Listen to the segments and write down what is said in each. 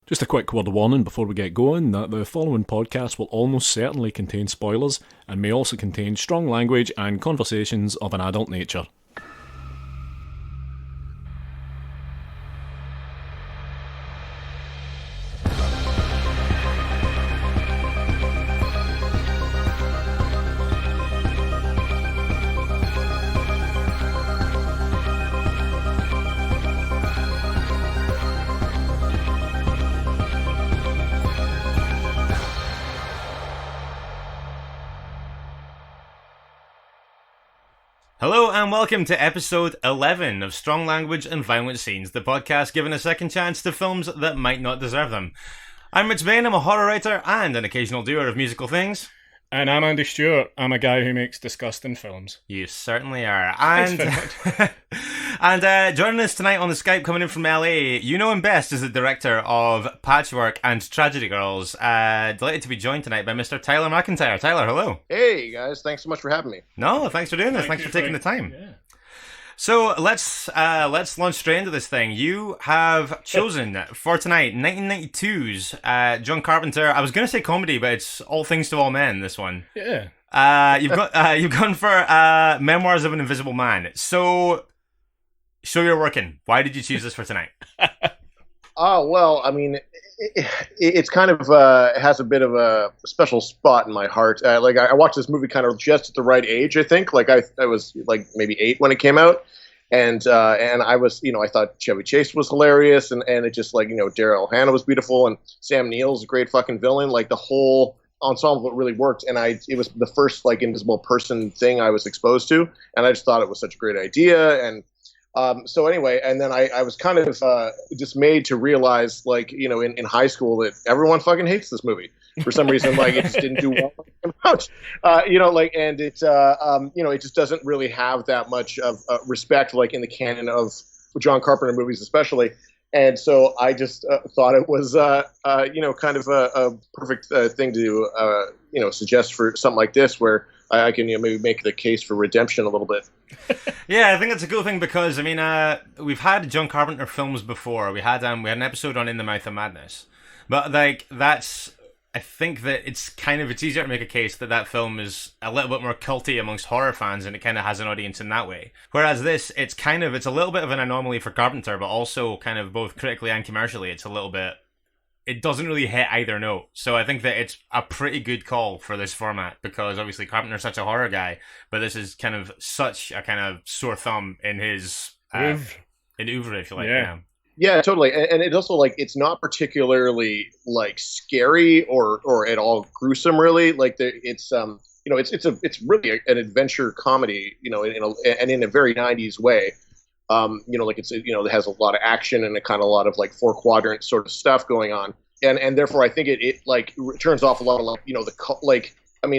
Just a quick word of warning before we get going that the following podcast will almost certainly contain spoilers and may also contain strong language and conversations of an adult nature. Hello and welcome to episode 11 of Strong Language and Violent Scenes, the podcast giving a second chance to films that might not deserve them. I'm Mitch Bain, I'm a horror writer and an occasional doer of musical things. And I'm Andy Stewart, I'm a guy who makes disgusting films. You certainly are. And joining us tonight on the Skype coming in from LA, you know him best as the director of Patchwork and Tragedy Girls. Delighted to be joined tonight by Mr. Tyler MacIntyre. Tyler, hello. Hey guys, thanks so much for having me. No, thanks for doing this. Thanks for taking the time. Yeah. So let's launch straight into this thing. You have chosen for tonight 1992's John Carpenter. I was going to say comedy, but it's All Things to All Men. This one. Yeah. You've gone for Memoirs of an Invisible Man. So show your working. Why did you choose this for tonight? Oh well, I mean, it's kind of has a bit of a special spot in my heart. I watched this movie kind of just at the right age. I think I was like maybe 8 when it came out, and I was I thought Chevy Chase was hilarious, and it just Daryl Hannah was beautiful, and Sam Neill's a great fucking villain. Like the whole ensemble really worked, and it was the first invisible person thing I was exposed to, and I just thought it was such a great idea. And so anyway, and then I was kind of dismayed to realize, in high school, that everyone fucking hates this movie for some reason. It just didn't do well much, and it it just doesn't really have that much of respect, in the canon of John Carpenter movies, especially. And so I just thought it was, kind of a perfect thing to, suggest for something like this, where I can maybe make the case for redemption a little bit. Yeah, I think that's a cool thing because, we've had John Carpenter films before. We had an episode on In the Mouth of Madness. But, I think that it's easier to make a case that film is a little bit more culty amongst horror fans, and it kind of has an audience in that way. Whereas this, it's a little bit of an anomaly for Carpenter, but also kind of both critically and commercially, it doesn't really hit either note. So I think that it's a pretty good call for this format, because obviously Carpenter's such a horror guy, but this is kind of such a kind of sore thumb in his oeuvre, if you like. Yeah. Yeah, totally. And it's also it's not particularly scary or at all gruesome, really. It's really an adventure comedy, in a very 90s way. It has a lot of action and a lot of 4-quadrant sort of stuff going on. And therefore I think it turns off a lot of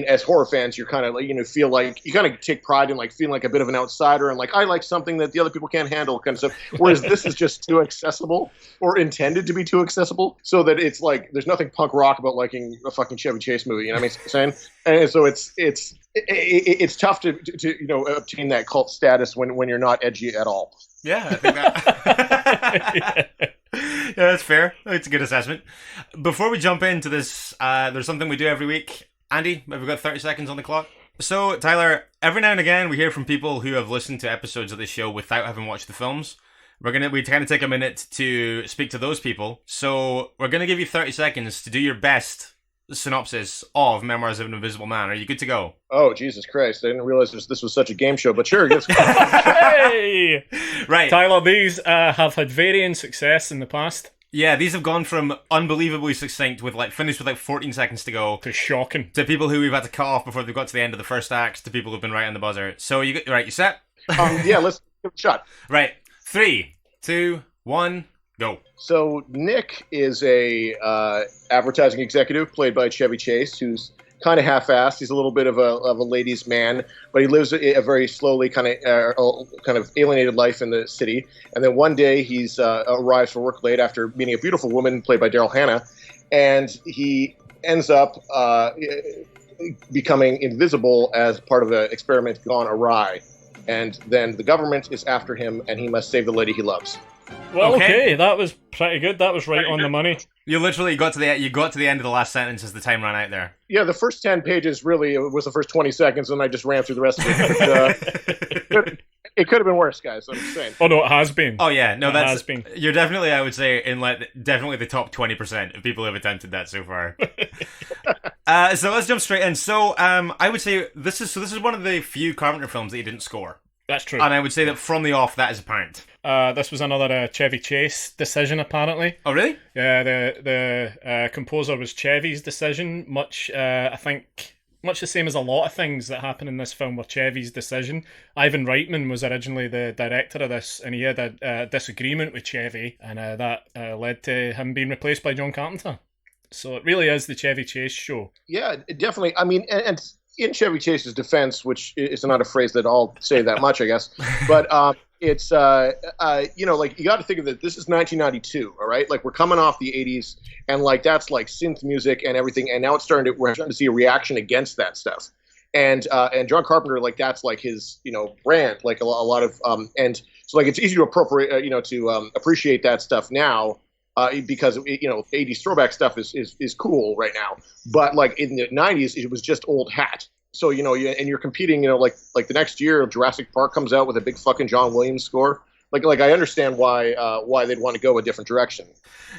as horror fans, you're kind of feel you kind of take pride in feeling like a bit of an outsider, and I like something that the other people can't handle kind of stuff. Whereas this is just too accessible, or intended to be too accessible, so that it's there's nothing punk rock about liking a fucking Chevy Chase movie. You know what I'm saying? And so it's tough to obtain that cult status when you're not edgy at all. Yeah, I think that. Yeah, that's fair. It's a good assessment. Before we jump into this, there's something we do every week. Andy, have we got 30 seconds on the clock? So, Tyler, every now and again we hear from people who have listened to episodes of this show without having watched the films. We kind of take a minute to speak to those people. So, we're going to give you 30 seconds to do your best synopsis of Memoirs of an Invisible Man. Are you good to go? Oh, Jesus Christ. I didn't realize this was such a game show, but sure. Hey! Right. Tyler, these have had varying success in the past. Yeah, these have gone from unbelievably succinct with finished with 14 seconds to go, to shocking, to people who we've had to cut off before they've got to the end of the first act, to people who've been right on the buzzer. So you set? Yeah, let's give it a shot. Right. 3, 2, 1, go. So Nick is a advertising executive played by Chevy Chase, who's kind of half-assed. He's a little bit of a ladies' man, but he lives a very slowly kind of alienated life in the city. And then one day he's arrives for work late after meeting a beautiful woman played by Daryl Hannah, and he ends up becoming invisible as part of an experiment gone awry. And then the government is after him, and he must save the lady he loves. Well, okay, that was pretty good. That was right on the money. You literally got to the end of the last sentence as the time ran out there. Yeah, the first 10 pages really was the first 20 seconds, and I just ran through the rest of it. But, it could have been worse, guys. I'm just saying. Oh no, it has been. Oh yeah, no, it has been. You're definitely, I would say, in like definitely the top 20% of people who have attempted that so far. So let's jump straight in. So I would say this is one of the few Carpenter films that he didn't score. That's true. And I would say that from the off, that is apparent. This was another Chevy Chase decision, apparently. Oh, really? Yeah, the composer was Chevy's decision. I think, much the same as a lot of things that happen in this film were Chevy's decision. Ivan Reitman was originally the director of this, and he had a disagreement with Chevy, and that led to him being replaced by John Carpenter. So it really is the Chevy Chase show. Yeah, definitely. I mean, and in Chevy Chase's defense, which is not a phrase that I'll say that much, I guess, but it's like you got to think of it. This is 1992, all right? Like we're coming off the 80s, and like that's like synth music and everything, and now we're starting to see a reaction against that stuff. And John Carpenter, like that's like his brand, like a lot of and so like it's easy to appreciate that stuff now. Because 80s throwback stuff is cool right now, but like in the 90s it was just old hat. So and you're competing, like the next year Jurassic Park comes out with a big fucking John Williams score. Like I understand why they'd want to go a different direction.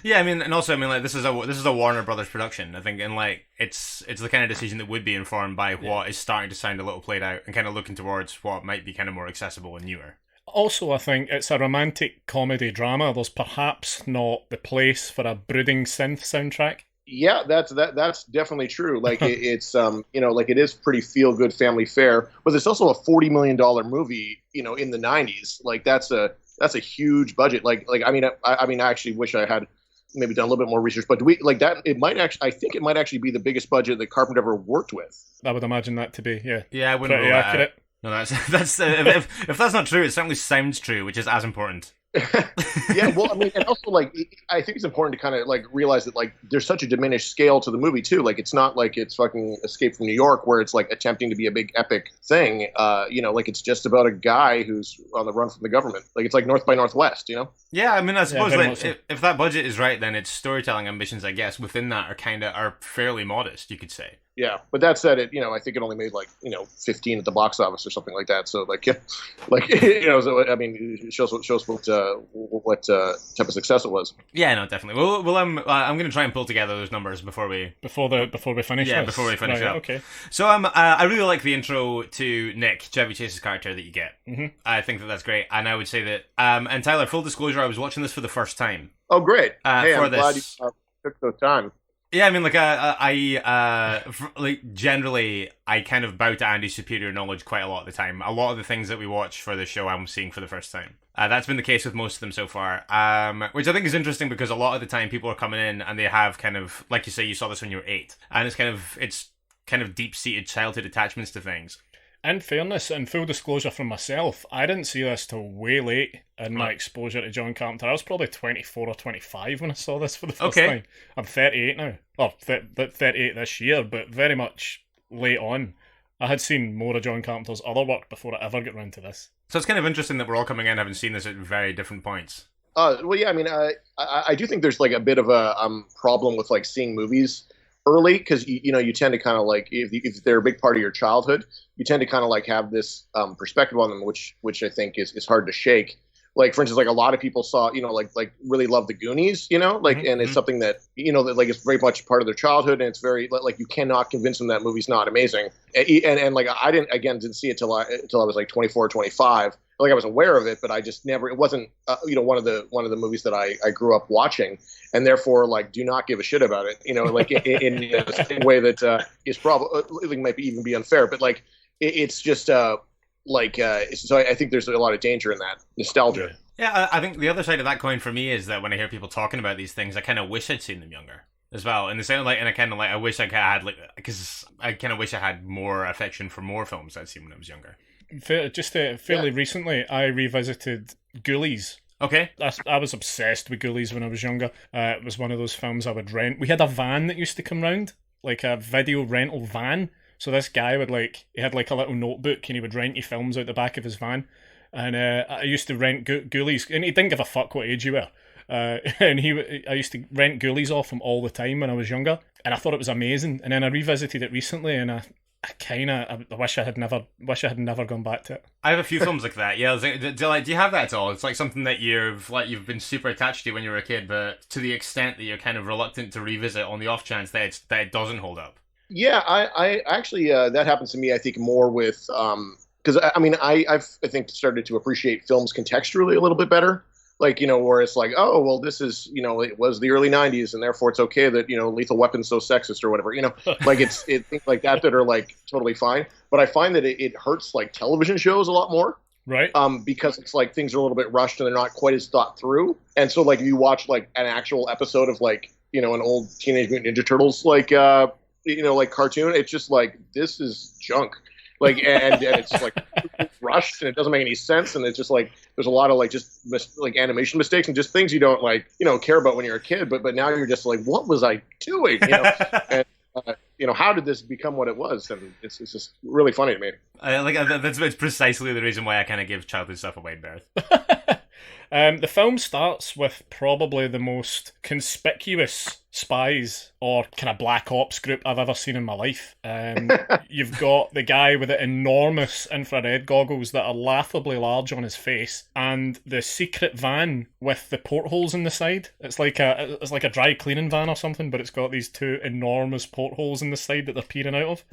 Yeah, I mean, and also I mean like this is a Warner Brothers production, I think, and like it's the kind of decision that would be informed by what is starting to sound a little played out and kind of looking towards what might be kind of more accessible and newer. Also, I think it's a romantic comedy drama. There's perhaps not the place for a brooding synth soundtrack. Yeah, that's definitely true. Like it's like it is pretty feel good family fare, but it's also a $40 million movie. In the 90s, like that's a huge budget. Like I mean I actually wish I had maybe done a little bit more research, but I think it might actually be the biggest budget that Carpenter ever worked with. I would imagine that to be I wouldn't pretty accurate. No, that's if that's not true, it certainly sounds true, which is as important. Yeah, well, I mean, and also like I think it's important to kind of like realize that like there's such a diminished scale to the movie too. Like it's not like it's fucking Escape from New York where it's like attempting to be a big epic thing. Like it's just about a guy who's on the run from the government. Like it's like North by Northwest, Yeah, I mean, I suppose if that budget is right, then its storytelling ambitions, I guess, within that are fairly modest, you could say. Yeah, but that said, I think it only made 15 at the box office or something like that. So so I mean, it shows what type of success it was. Yeah, no, definitely. Well, I'm going to try and pull together those numbers before we finish. Yeah, this. before we finish right, up. Okay. So I really like the intro to Nick, Chevy Chase's character that you get. Mm-hmm. I think that's great, and I would say that. And Tyler, full disclosure, I was watching this for the first time. Oh, great! Hey, for I'm this. glad you took the time. Yeah, I mean, generally, I kind of bow to Andy's superior knowledge quite a lot of the time. A lot of the things that we watch for the show, I'm seeing for the first time. That's been the case with most of them so far, which I think is interesting because a lot of the time people are coming in and they have kind of, like you say, you saw this when you were 8, and it's kind of deep-seated childhood attachments to things. In fairness, and full disclosure from myself, I didn't see this till way late in my exposure to John Carpenter. I was probably 24 or 25 when I saw this for the first time. I'm 38 now. Well, 38 this year, but very much late on. I had seen more of John Carpenter's other work before I ever got round to this. So it's kind of interesting that we're all coming in having seen this at very different points. Well, yeah, I mean, I do think there's like a bit of a problem with like seeing movies early because you tend to kind of like if they're a big part of your childhood, you tend to kind of like have this perspective on them, which I think is hard to shake. Like for instance, like a lot of people saw, like really love the Goonies, and it's something that that like it's very much part of their childhood, and it's very like you cannot convince them that movie's not amazing. And like I didn't see it till I was like 24 or 25. Like I was aware of it, but I just never. It wasn't one of the movies that I grew up watching, and therefore like do not give a shit about it. Like in the same way that is probably might even be unfair, but like it's just so I think there's a lot of danger in that nostalgia. Yeah, I think the other side of that coin for me is that when I hear people talking about these things, I kind of wish I'd seen them younger as well. In the same and I kind of I wish I had because I kind of wish I had more affection for more films I'd seen when I was younger. Fairly recently, I revisited Ghoulies. Okay. I was obsessed with Ghoulies when I was younger. It was one of those films I would rent. We had a van that used to come round, like a video rental van. So this guy he had like a little notebook and he would rent you films out the back of his van. And I used to rent Ghoulies, and he didn't give a fuck what age you were. And I used to rent Ghoulies off him all the time when I was younger, and I thought it was amazing. And then I revisited it recently, and I wish I had never gone back to it. I have a few films like that. Yeah, do you have that at all? It's like something that you've been super attached to when you were a kid, but to the extent that you're kind of reluctant to revisit on the off chance that it doesn't hold up. Yeah, I actually that happens to me. I think more with because I've started to appreciate films contextually a little bit better. Like, where it's like, oh, well, this is, it was the early 90s and therefore it's okay that, Lethal Weapon's so sexist or whatever, like it's things like that are like totally fine. But I find that it hurts like television shows a lot more. Right. Because it's like things are a little bit rushed and they're not quite as thought through. And so like if you watch like an actual episode of like, an old Teenage Mutant Ninja Turtles, like, like cartoon, it's just like, this is junk. Like, and it's just like rushed and it doesn't make any sense. And it's just like, there's a lot of like just like animation mistakes and just things you don't like, care about when you're a kid. But now you're just like, what was I doing? And, how did this become what it was? And it's just really funny to me. That's precisely the reason why I kind of give childhood stuff a wide berth. The film starts with probably the most conspicuous spies or kind of black ops group I've ever seen in my life. You've got the guy with the enormous infrared goggles that are laughably large on his face, and the secret van with the portholes in the side. It's like a dry cleaning van or something, but it's got these two enormous portholes in the side that they're peering out of.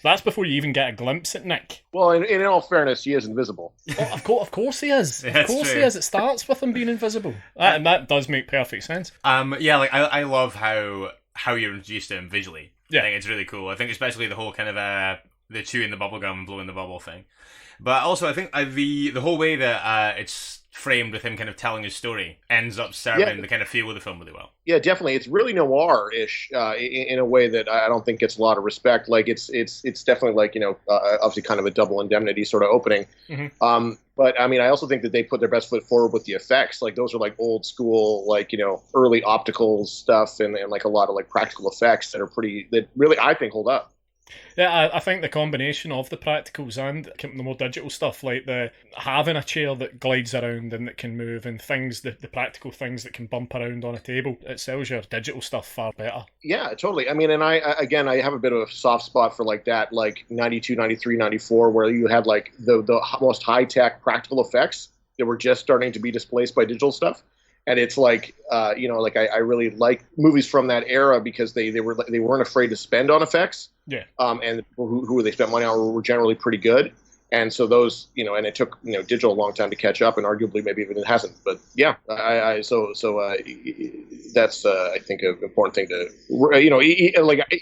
That's before you even get a glimpse at Nick. Well, in all fairness, he is invisible. Oh, of course he is. Of course he is. It starts with him being invisible, and that does make perfect sense. I love how you're introduced to him visually. Yeah. I think it's really cool. I think especially the whole kind of the chewing the bubble gum and blowing the bubble thing. But also I think the whole way that it's framed with him kind of telling his story ends up serving the kind of feel of the film really well. Yeah, definitely. It's really noir-ish in a way that I don't think gets a lot of respect. Like it's definitely like, obviously kind of a double indemnity sort of opening. Mm-hmm. But I mean, I also think that they put their best foot forward with the effects. Like those are like old school, like, early optical stuff and like a lot of like practical effects that really, I think, hold up. Yeah, I think the combination of the practicals and the more digital stuff, like having a chair that glides around and that can move and things, the practical things that can bump around on a table, it sells your digital stuff far better. Yeah, totally. I mean, and I have a bit of a soft spot for like that, like 92, 93, 94, where you had like the most high-tech practical effects that were just starting to be displaced by digital stuff. And it's like, I really like movies from that era because they weren't afraid to spend on effects. Yeah. And the people who they spent money on were generally pretty good. And so those, and it took, digital a long time to catch up, and arguably maybe even it hasn't. But yeah, that's I think an important thing to,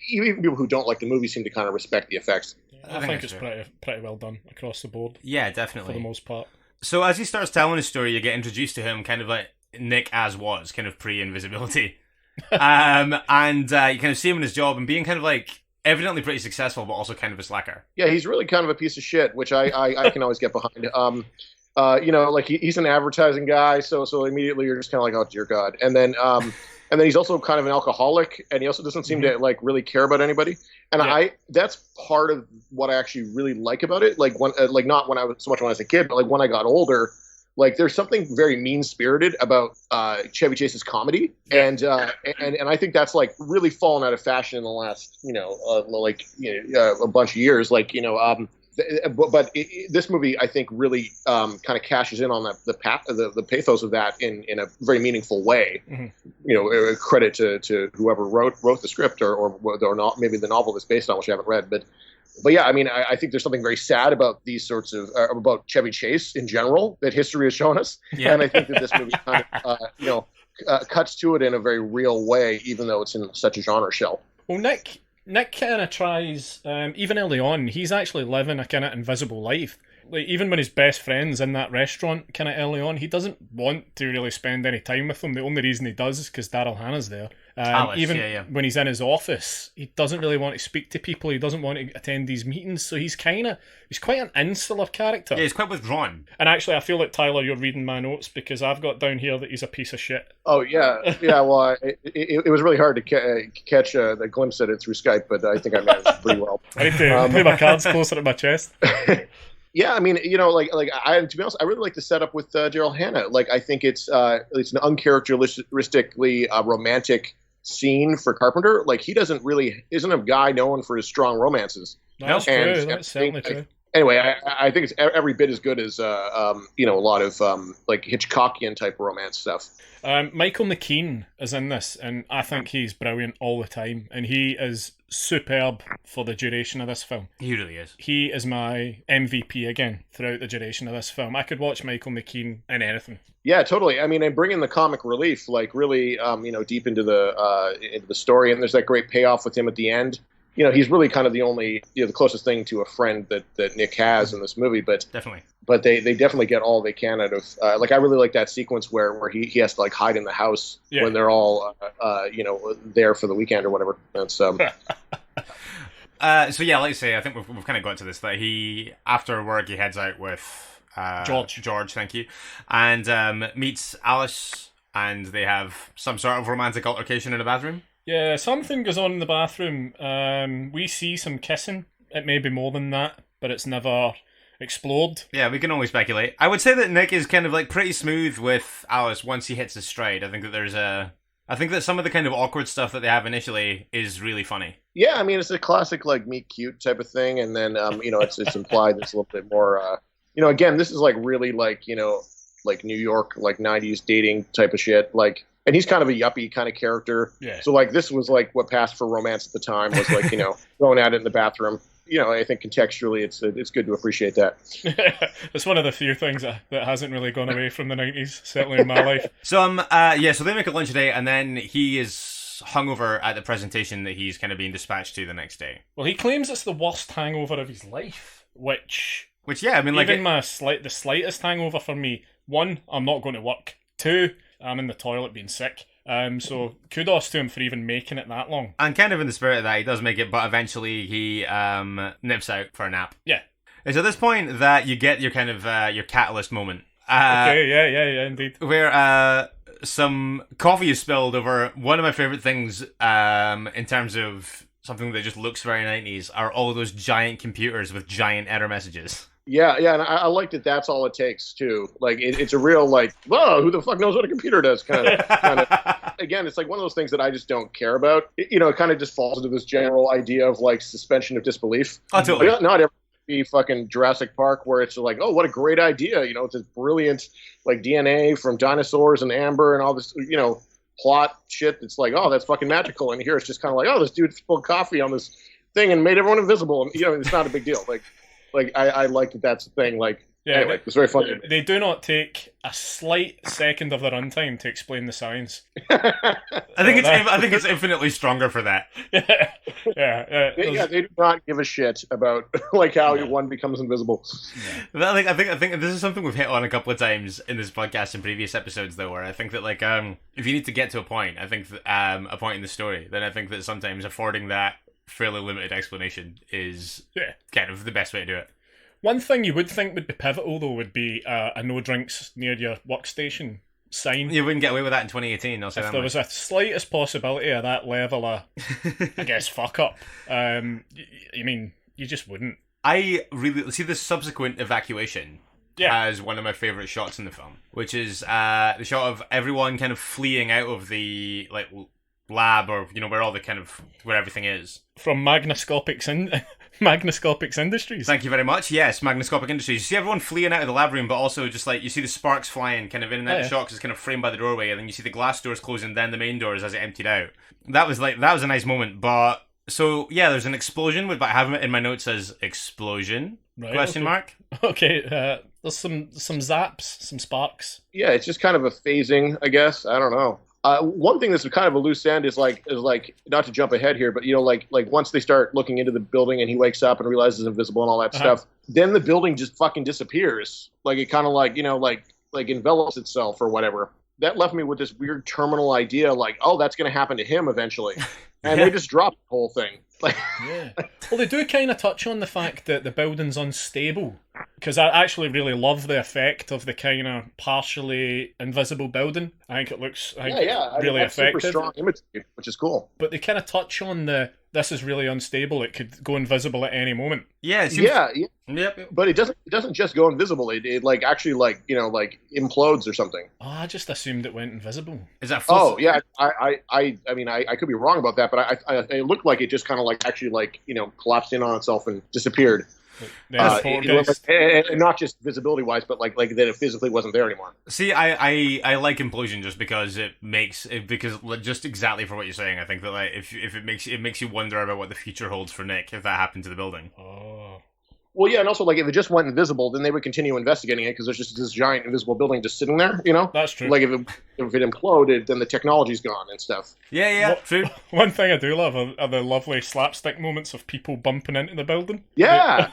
even people who don't like the movie seem to kind of respect the effects. I think it's pretty well done across the board. Yeah, definitely. For the most part. So as he starts telling his story, you get introduced to him kind of like Nick as was, kind of pre-invisibility. And you kind of see him in his job and being kind of like evidently pretty successful, but also kind of a slacker. Yeah, he's really kind of a piece of shit, which I can always get behind. Like he's an advertising guy, so immediately you're just kind of like, oh dear God. And then he's also kind of an alcoholic, and he also doesn't seem to like really care about anybody. And that's part of what I actually really like about it. Like not when I was so much when I was a kid, but like when I got older. Like there's something very mean-spirited about Chevy Chase's comedy, and I think that's like really fallen out of fashion in the last a bunch of years. This movie I think really kind of cashes in on the pathos of that in a very meaningful way. Mm-hmm. Credit to whoever wrote the script or not, maybe the novel that's based on, which I haven't read, But yeah, I mean, I think there's something very sad about these sorts of about Chevy Chase in general that history has shown us, and I think that this movie kind of cuts to it in a very real way, even though it's in such a genre shell. Well, Nick kind of tries, even early on, he's actually living a kind of invisible life. Like even when his best friend's in that restaurant, kind of early on, he doesn't want to really spend any time with them. The only reason he does is because Daryl Hannah's there. Alice, when he's in his office, he doesn't really want to speak to people. He doesn't want to attend these meetings. So he's quite an insular character. Yeah, he's quite withdrawn. And actually, I feel like Tyler, you're reading my notes because I've got down here that he's a piece of shit. Oh yeah, yeah. Well, it was really hard to catch a glimpse at it through Skype, but I think I managed pretty well. I need to put my cards closer to my chest. Yeah, I mean, to be honest, I really like the setup with Daryl Hannah. Like, I think it's an uncharacteristically romantic scene for Carpenter. Like, he isn't a guy known for his strong romances. That's true. That's certainly true. Anyway, I think it's every bit as good as a lot of like Hitchcockian type romance stuff. Michael McKean is in this, and I think he's brilliant all the time, and he is superb for the duration of this film. He really is. He is my MVP again throughout the duration of this film. I could watch Michael McKean in anything. Yeah, totally. I mean, and bringing the comic relief, like really, deep into the story, and there's that great payoff with him at the end. He's really kind of the only, the closest thing to a friend that Nick has in this movie. But definitely. But they definitely get all they can out of. I really like that sequence where he has to like hide in the house when they're all there for the weekend or whatever. That's So yeah, like I say, I think we've kind of got to this that he after work he heads out with George, thank you, and meets Alice, and they have some sort of romantic altercation in the bathroom. Yeah, something goes on in the bathroom. We see some kissing. It may be more than that, but it's never explored. Yeah, we can only speculate. I would say that Nick is kind of like pretty smooth with Alice once he hits his stride. I think that some of the kind of awkward stuff that they have initially is really funny. Yeah, I mean, it's a classic like meet cute type of thing, and then it's implied it's a little bit more. Again, this is like really like like New York like '90s dating type of shit, like. And he's kind of a yuppie kind of character. Yeah. So, like, this was, like, what passed for romance at the time was, like, going at it in the bathroom. I think contextually it's good to appreciate that. It's one of the few things that hasn't really gone away from the 90s, certainly in my life. So, so they make a lunch a day, and then he is hungover at the presentation that he's kind of being dispatched to the next day. Well, he claims it's the worst hangover of his life, which yeah, I mean, like... Even the slightest hangover for me, 1, I'm not going to work. 2... I'm in the toilet being sick. So kudos to him for even making it that long. And kind of in the spirit of that, he does make it, but eventually he nips out for a nap. Yeah. It's at this point that you get your kind of your catalyst moment. Okay, yeah, indeed. Where some coffee is spilled over one of my favourite things in terms of something that just looks very 90s are all those giant computers with giant error messages. Yeah, and I like that. That's all it takes too. Like it's a real like, whoa, who the fuck knows what a computer does? Kind of. Again, it's like one of those things that I just don't care about. It kind of just falls into this general idea of like suspension of disbelief. Oh, totally. Not every be fucking Jurassic Park where it's like, oh, what a great idea. It's this brilliant like DNA from dinosaurs and amber and all this, plot shit. It's like, oh, that's fucking magical. And here it's just kind of like, oh, this dude spilled coffee on this thing and made everyone invisible. And it's not a big deal. I like that that's the thing. Like, yeah, anyway, it's very funny. They do not take a slight second of their runtime to explain the science. I think it's infinitely stronger for that. Yeah. They do not give a shit about like how one becomes invisible. Yeah. I think this is something we've hit on a couple of times in this podcast in previous episodes, though, where I think that like if you need to get to a point, I think that, a point in the story, then I think that sometimes affording that fairly limited explanation is kind of the best way to do it. One thing you would think would be pivotal, though, would be a no drinks near your workstation sign. You wouldn't get away with that in 2018, I'll say that. If there was a slightest possibility of that level of, I guess, fuck up, you just wouldn't. I really... See, the subsequent evacuation has one of my favourite shots in the film, which is the shot of everyone kind of fleeing out of the, like... lab or where everything is from Magnascopics Industries. Thank you very much. Yes, Magnascopic Industries. You see everyone fleeing out of the lab room, but also just like you see the sparks flying kind of in and out of shot because it's kind of framed by the doorway, and then you see the glass doors closing, then the main doors as it emptied out. That was a nice moment. But so yeah, there's an explosion, but I have it in my notes as explosion question mark. Okay, there's some zaps, some sparks. Yeah, it's just kind of a phasing, I guess. I don't know. One thing that's kind of a loose end is like not to jump ahead here, but like once they start looking into the building and he wakes up and realizes it's invisible and all that stuff, then the building just fucking disappears. Like it kind of like envelops itself or whatever. That left me with this weird terminal idea, like, oh, that's going to happen to him eventually, and they just dropped the whole thing. Well, they do kind of touch on the fact that the building's unstable because I actually really love the effect of the kind of partially invisible building. I think it looks really effective. Super strong imagery, which is cool. But they kind of touch on this is really unstable. It could go invisible at any moment. Yeah, Yep. But it doesn't just go invisible. It like actually like implodes or something. Oh, I just assumed it went invisible. Is that false? Oh yeah, I mean I could be wrong about that, but it looked like it just kind of like actually like collapsed in on itself and disappeared. And not just visibility wise, but like that it physically wasn't there anymore. See, I like implosion just because because just exactly for what you're saying. I think that like if it makes you wonder about what the future holds for Nick if that happened to the building. Oh. Well, yeah, and also like if it just went invisible, then they would continue investigating it because there's just this giant invisible building just sitting there. That's true. Like if it imploded, then the technology's gone and stuff. Yeah, true. One thing I do love are the lovely slapstick moments of people bumping into the building. Yeah.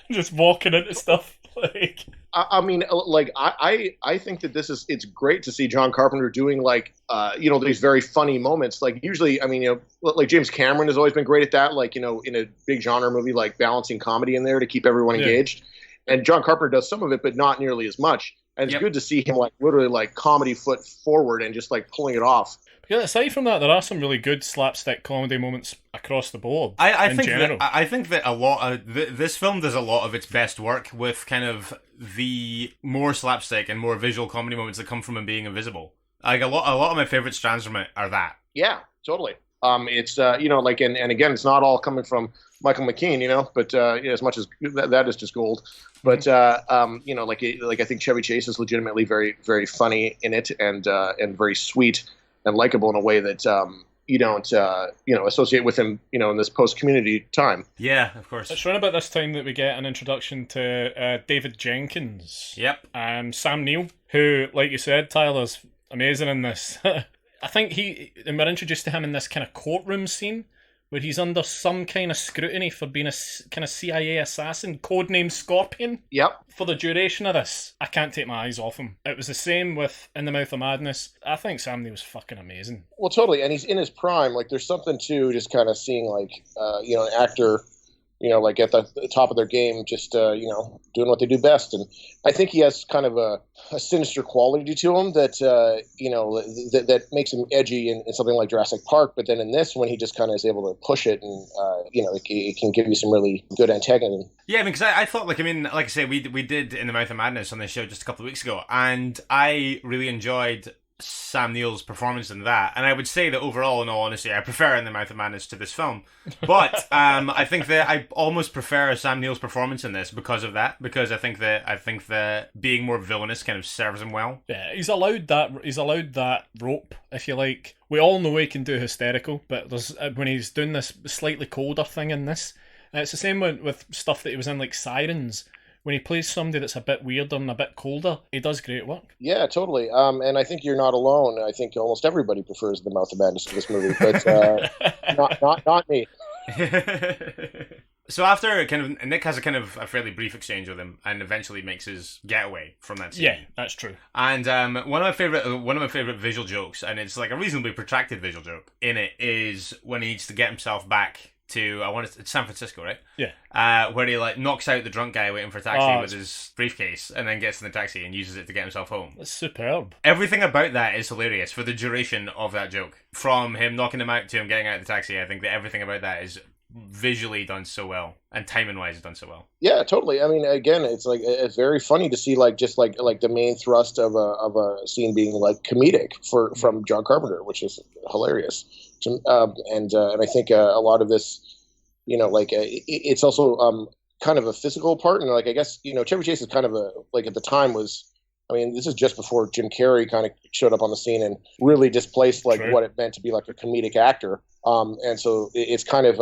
Just walking into stuff. Like, I mean, like I think that it's great to see John Carpenter doing like these very funny moments. Like usually, I mean, like James Cameron has always been great at that. Like in a big genre movie, like balancing comedy in there to keep everyone engaged. And John Carpenter does some of it, but not nearly as much. And it's good to see him like literally like comedy foot forward and just like pulling it off. Yeah, aside from that, there are some really good slapstick comedy moments across the board. I think that a lot of this film does a lot of its best work with kind of the more slapstick and more visual comedy moments that come from him being invisible. Like a lot of my favorite strands from it are that. Yeah, totally. It's like and again, it's not all coming from Michael McKean, but as much as that is just gold. But like I think Chevy Chase is legitimately very, very funny in it and very sweet and likable in a way that you don't associate with him in this post-Community time. Yeah, of course. It's around about this time that we get an introduction to David Jenkins. Yep. Sam Neill, who, like you said, Tyler's amazing in this. I think we're introduced to him in this kind of courtroom scene where he's under some kind of scrutiny for being a kind of CIA assassin, codenamed Scorpion. Yep. For the duration of this, I can't take my eyes off him. It was the same with In the Mouth of Madness. I think Sam Neill was fucking amazing. Well, totally, and he's in his prime. Like, there's something to just kind of seeing, like, an actor, like at the top of their game, just, doing what they do best. And I think he has kind of a sinister quality to him that, that makes him edgy in something like Jurassic Park. But then in this one, he just kind of is able to push it and, it can give you some really good antagonism. Yeah, I mean, because I thought, like I say, we did In the Mouth of Madness on this show just a couple of weeks ago, and I really enjoyed Sam Neill's performance in that, and I would say that overall, in all honesty, I prefer In the Mouth of Madness to this film. But I think that I almost prefer Sam Neill's performance in this because of that. Because I think that being more villainous kind of serves him well. Yeah, he's allowed that rope, if you like. We all know he can do hysterical, but there's when he's doing this slightly colder thing in this, it's the same with stuff that he was in, like Sirens. When he plays somebody that's a bit weirder and a bit colder, he does great work. Yeah, totally. And I think you're not alone. I think almost everybody prefers The Mouth of Madness to this movie, but not me. So after Nick has a fairly brief exchange with him, and eventually makes his getaway from that scene. Yeah, that's true. And one of my favorite visual jokes, and it's like a reasonably protracted visual joke in it, is when he needs to get himself back to it's San Francisco, right? Yeah. Where he like knocks out the drunk guy waiting for a taxi with his briefcase, and then gets in the taxi and uses it to get himself home. That's superb. Everything about that is hilarious for the duration of that joke. From him knocking him out to him getting out of the taxi, I think that everything about that is visually done so well, and timing wise done so well. Yeah, totally. I mean, again, it's like it's very funny to see like just like the main thrust of a scene being like comedic from John Carpenter, which is hilarious. And I think a lot of this, it's also kind of a physical part, and like I guess Chevy Chase is kind of like at the time was. I mean, this is just before Jim Carrey kind of showed up on the scene and really displaced like what it meant to be like a comedic actor. And so it's kind of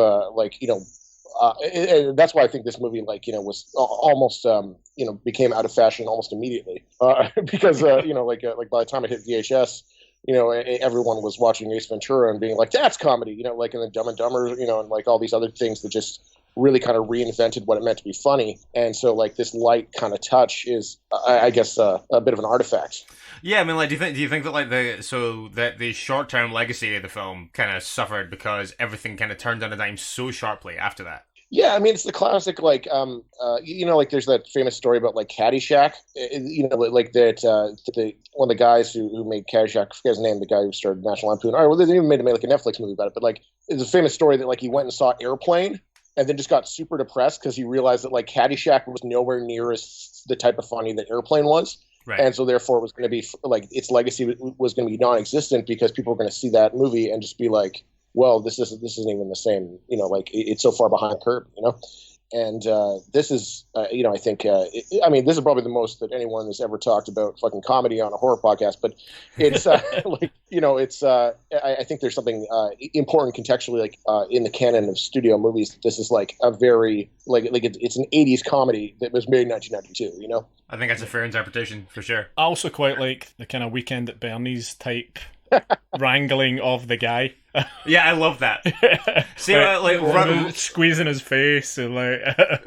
that's why I think this movie was almost became out of fashion almost immediately because by the time it hit VHS. Everyone was watching Ace Ventura and being like, "That's comedy," like in the Dumb and Dumber, and like all these other things that just really kind of reinvented what it meant to be funny. And so, like this light kind of touch is, I guess, a bit of an artifact. Yeah, I mean, like, do you think that the short-term legacy of the film kind of suffered because everything kind of turned on a dime so sharply after that? Yeah, I mean it's the classic like like there's that famous story about like Caddyshack, like that the one of the guys who made Caddyshack, I forget his name, the guy who started National Lampoon. All right, well they even made like a Netflix movie about it, but like it's a famous story that like he went and saw Airplane and then just got super depressed because he realized that like Caddyshack was nowhere near as the type of funny that Airplane was. Right. And so therefore it was going to be like its legacy was going to be non-existent because people were going to see that movie and just be like, well, this isn't even the same, like it's so far behind curve, and this is, I think, I mean, this is probably the most that anyone has ever talked about fucking comedy on a horror podcast, but it's I think there's something important contextually, like in the canon of studio movies. This is like a very it's an 80s comedy that was made in 1992. I think that's a fair interpretation for sure. I also quite like the kind of Weekend at Bernie's type wrangling of the guy. Yeah, I love that. See, squeezing his face and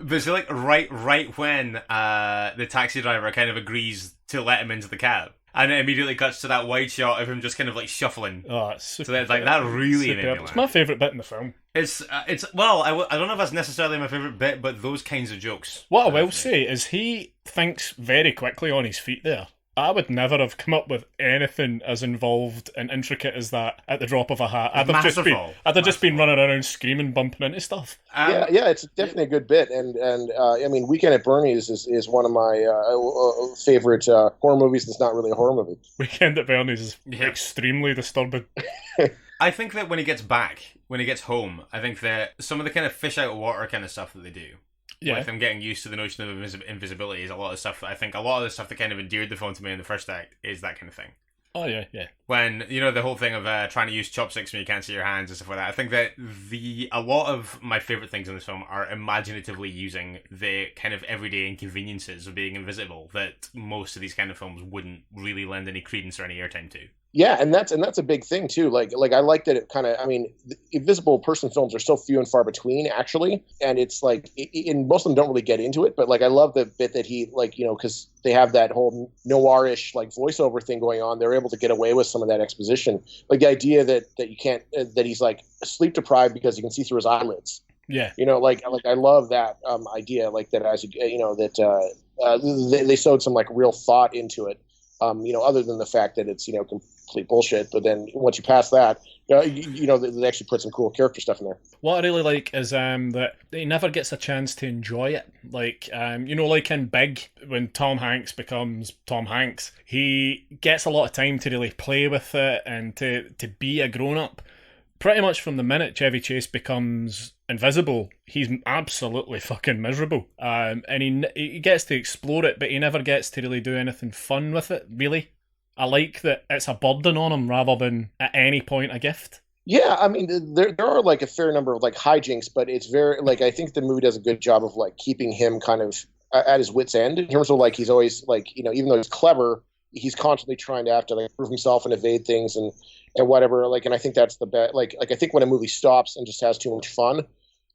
but see, like right when the taxi driver kind of agrees to let him into the cab, and it immediately cuts to that wide shot of him just kind of like shuffling. Oh, it's super, so that really made me laugh. It's my favourite bit in the film. It's well, I don't know if that's necessarily my favourite bit, but those kinds of jokes. What I will say is he thinks very quickly on his feet there. I would never have come up with anything as involved and intricate as that at the drop of a hat. I'd have just been running around screaming, bumping into stuff. Yeah, it's definitely a good bit, and I mean, Weekend at Bernie's is one of my favorite horror movies. That's not really a horror movie. Weekend at Bernie's is extremely disturbing. I think that when he gets home, I think that some of the kind of fish out of water kind of stuff that they do. Yeah. With him getting used to the notion of invisibility is a lot of stuff. I think a lot of the stuff that kind of endeared the film to me in the first act is that kind of thing. Oh, yeah. When, the whole thing of trying to use chopsticks when you can't see your hands and stuff like that. I think that a lot of my favourite things in this film are imaginatively using the kind of everyday inconveniences of being invisible that most of these kind of films wouldn't really lend any credence or any airtime to. Yeah, and that's a big thing too. Like I like that it kind of. I mean, invisible person films are so few and far between, actually, and it's like, and most of them don't really get into it. But like, I love the bit that he because they have that whole noirish like voiceover thing going on. They're able to get away with some of that exposition, like the idea that you can't that he's like sleep deprived because you can see through his eyelids. Yeah, like I love that idea, like that as they sewed some like real thought into it. Other than the fact that it's complete bullshit, but then once you pass that, they actually put some cool character stuff in there. What I really like is that he never gets a chance to enjoy it. Like like in Big, when Tom Hanks becomes Tom Hanks, he gets a lot of time to really play with it and to be a grown up. Pretty much from the minute Chevy Chase becomes invisible, he's absolutely fucking miserable. And he gets to explore it, but he never gets to really do anything fun with it, really. I like that it's a burden on him rather than at any point a gift. Yeah, I mean, there are like a fair number of like hijinks, but it's very like I think the movie does a good job of like keeping him kind of at his wit's end in terms of like he's always like even though he's clever, he's constantly trying to have to like prove himself and evade things and whatever. Like, and I think that's the best. Like I think when a movie stops and just has too much fun,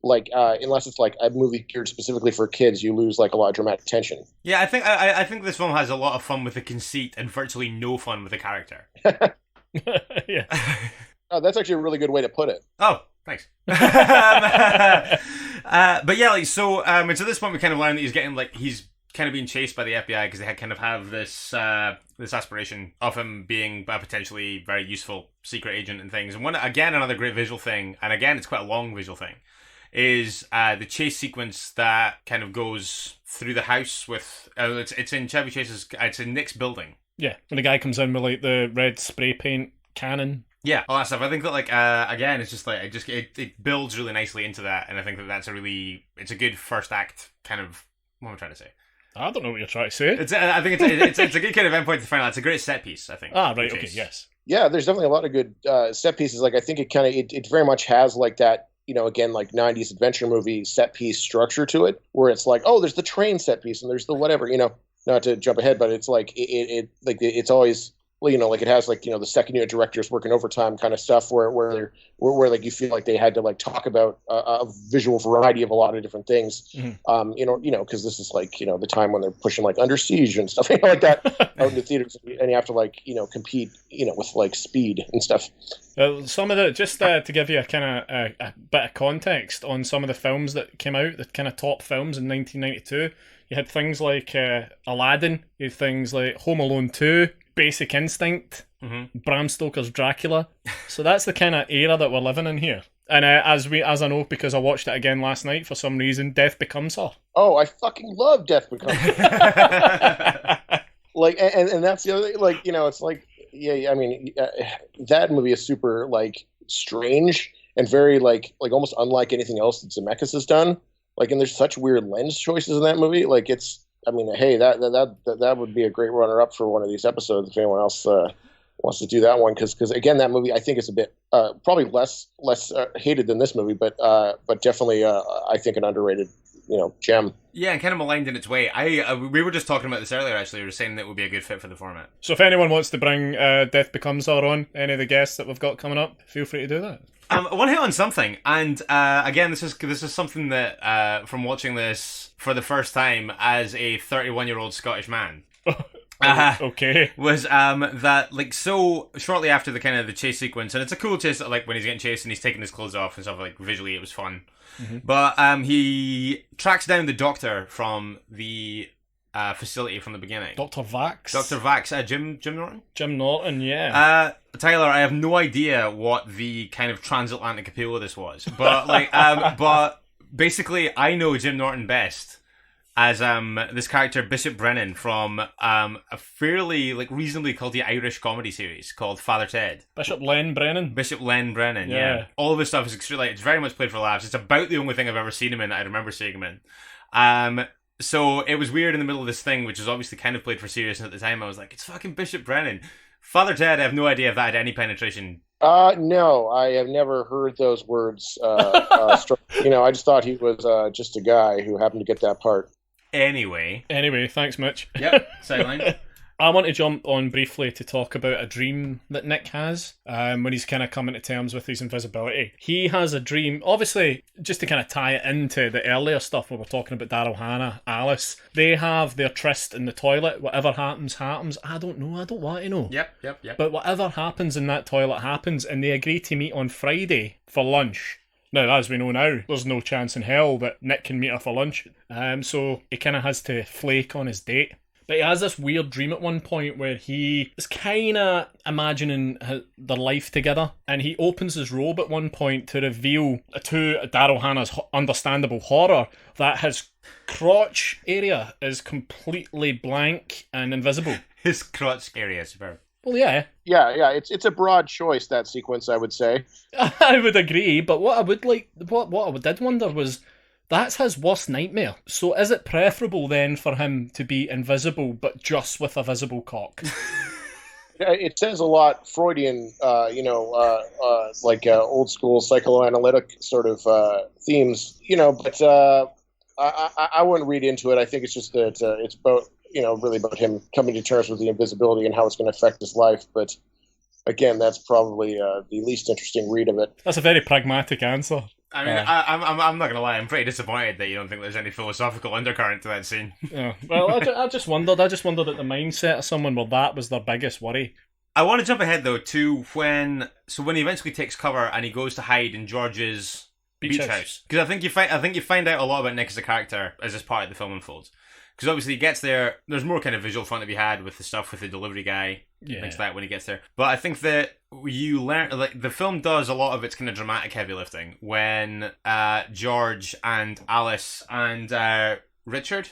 like unless it's like a movie geared specifically for kids, you lose like a lot of dramatic tension. Yeah, I think this film has a lot of fun with the conceit and virtually no fun with the character. Yeah. Oh, that's actually a really good way to put it. Oh, thanks. But yeah, like so at this point we kind of learn that he's kind of being chased by the FBI because they kind of have this aspiration of him being a potentially very useful secret agent and things. And another great visual thing, and again it's quite a long visual thing, is the chase sequence that kind of goes through the house with it's in Chevy Chase's, it's in Nick's building. Yeah, when the guy comes in with like the red spray paint cannon. Yeah, all that stuff. I think that again, it's just like it builds really nicely into that, and I think that that's it's a good first act kind of. What am I trying to say? I don't know what you're trying to say. I think it's a good kind of endpoint to find out. It's a great set piece, I think. Ah, right, okay, yes. Yeah, there's definitely a lot of good set pieces. Like I think it very much has like that, again, like 90s adventure movie set piece structure to it, where it's like, oh, there's the train set piece and there's the whatever, not to jump ahead, but it's like it's always well, like it has like the second unit directors working overtime kind of stuff where like you feel like they had to like talk about a visual variety of a lot of different things. Because this is like the time when they're pushing like Under Siege and stuff like that out in the theaters, and you have to like compete with like speed and stuff. Some of the just to give you a kind of a bit of context on some of the films that came out, the kind of top films in 1992. You had things like Aladdin. You had things like Home Alone 2, Basic Instinct, Bram Stoker's Dracula. So that's the kind of era that we're living in here. And as I know, because I watched it again last night for some reason, Death Becomes Her. Oh, I fucking love Death Becomes Her. Like, and that's the other thing. Like, it's like, yeah, I mean, that movie is super like strange and very like almost unlike anything else that Zemeckis has done. Like, and there's such weird lens choices in that movie. Like, I mean, hey, that would be a great runner-up for one of these episodes if anyone else wants to do that one. Because again, that movie I think is a bit probably less hated than this movie, but definitely I think an underrated gem. Yeah, and kind of maligned in its way. We were just talking about this earlier. Actually, we were saying that it would be a good fit for the format. So if anyone wants to bring Death Becomes Her on, any of the guests that we've got coming up, feel free to do that. I want to hit on something, and again, this is something that from watching this for the first time as a 31-year-old Scottish man. Okay. Was that like so shortly after the kind of the chase sequence, and it's a cool chase, like when he's getting chased and he's taking his clothes off and stuff. Like visually, it was fun. But he tracks down the doctor from the facility from the beginning. Dr. Vax. Jim Norton? Jim Norton, yeah. Tyler, I have no idea what the kind of transatlantic appeal of this was. But but basically I know Jim Norton best as this character Bishop Brennan from a fairly like reasonably culty Irish comedy series called Father Ted. Bishop Len Brennan, yeah. All of his stuff is extremely, it's very much played for laughs. It's about the only thing I've ever seen him in that I remember seeing him in. So it was weird in the middle of this thing, which is obviously kind of played for serious at the time. I was like, it's fucking Bishop Brennan. Father Ted, I have no idea if that had any penetration. No, I have never heard those words. I just thought he was just a guy who happened to get that part. Anyway, thanks, Mitch. Yep, sideline. I want to jump on briefly to talk about a dream that Nick has when he's kind of coming to terms with his invisibility. He has a dream, obviously, just to kind of tie it into the earlier stuff where we're talking about Daryl Hannah, Alice. They have their tryst in the toilet. Whatever happens. I don't know. I don't want to know. Yep. But whatever happens in that toilet happens, and they agree to meet on Friday for lunch. Now, as we know now, there's no chance in hell that Nick can meet her for lunch. So he kind of has to flake on his date. But he has this weird dream at one point where he is kind of imagining their life together. And he opens his robe at one point to reveal to Daryl Hannah's understandable horror that his crotch area is completely blank and invisible. His crotch area is very... Well, yeah. Yeah. It's a broad choice, that sequence, I would say. I would agree. But what I did wonder was... That's his worst nightmare. So is it preferable then for him to be invisible, but just with a visible cock? It says a lot Freudian, old school psychoanalytic sort of themes, but I wouldn't read into it. I think it's just that it's about, really about him coming to terms with the invisibility and how it's going to affect his life. But again, that's probably the least interesting read of it. That's a very pragmatic answer. I mean, I'm not gonna lie. I'm pretty disappointed that you don't think there's any philosophical undercurrent to that scene. Yeah. Well, I just wondered at the mindset of someone where that was their biggest worry. I want to jump ahead though to when he eventually takes cover and he goes to hide in George's beach house. Because I think you find out a lot about Nick as a character as this part of the film unfolds. Because obviously he gets there, there's more kind of visual fun to be had with the stuff with the delivery guy. Yeah. Things like that when he gets there. But I think that you learn, like, the film does a lot of its kind of dramatic heavy lifting when George and Alice and Richard,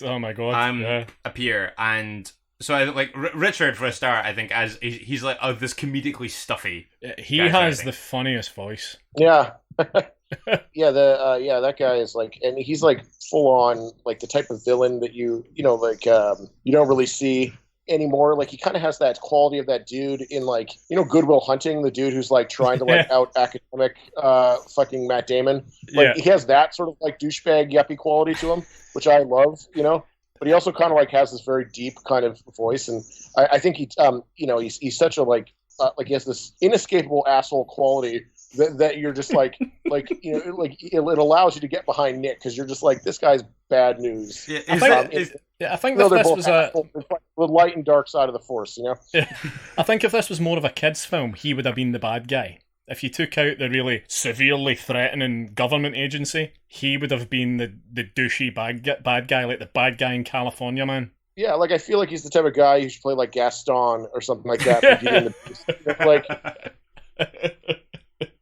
oh my god, appear. And so I like Richard for a start. I think as he's like this comedically stuffy. He has the funniest voice. Yeah. That guy is like, and he's like full on like the type of villain that you don't really see anymore. Like he kind of has that quality of that dude in like, Good Will Hunting, the dude who's like trying to like out academic fucking Matt Damon. Like he has that sort of like douchebag yuppie quality to him, which I love, but he also kind of like has this very deep kind of voice, and I think he's such a like he has this inescapable asshole quality that you're just like it allows you to get behind Nick because you're just like, this guy's bad news. Yeah, I think if this was the light and dark side of the force, I think if this was more of a kids' film, he would have been the bad guy. If you took out the really severely threatening government agency, he would have been the douchey bad guy, like the bad guy in California, man. Yeah, like I feel like he's the type of guy who should play like Gaston or something like that. Like,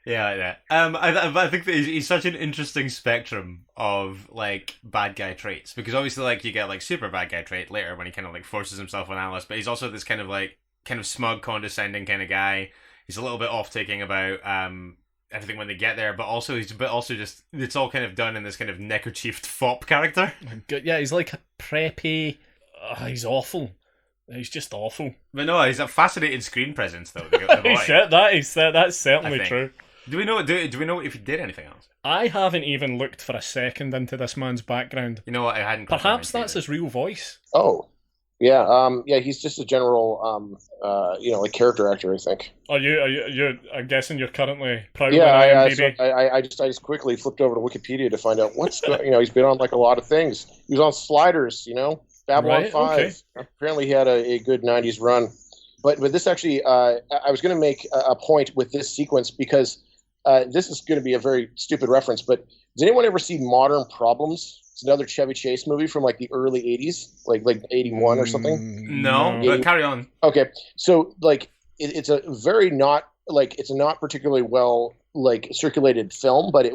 yeah. I think that he's such an interesting spectrum of like bad guy traits, because obviously like you get like super bad guy trait later when he kind of like forces himself on Alice, but he's also this kind of smug, condescending kind of guy. He's a little bit off-taking about everything when they get there, but also just it's all kind of done in this kind of neckerchiefed fop character. Yeah, he's like a preppy. He's awful. He's just awful. But no, he's a fascinating screen presence, though. The boy. That's certainly true. Do we know if he did anything else? I haven't even looked for a second into this man's background. You know what? I hadn't. Perhaps that's his real voice. Oh, yeah. Yeah, he's just a general, like character actor, I think. You're I'm guessing you're currently proud. Yeah, I just quickly flipped over to Wikipedia to find out what's going. He's been on like a lot of things. He was on Sliders, Babylon 5. Okay. Apparently, he had a good '90s run. But this actually, I was going to make a point with this sequence because this is going to be a very stupid reference. But does anyone ever see Modern Problems? It's another Chevy Chase movie from like the early '80s, like '81 or something. No, but carry on. Okay, so like it's a very not like it's a not particularly well like circulated film, but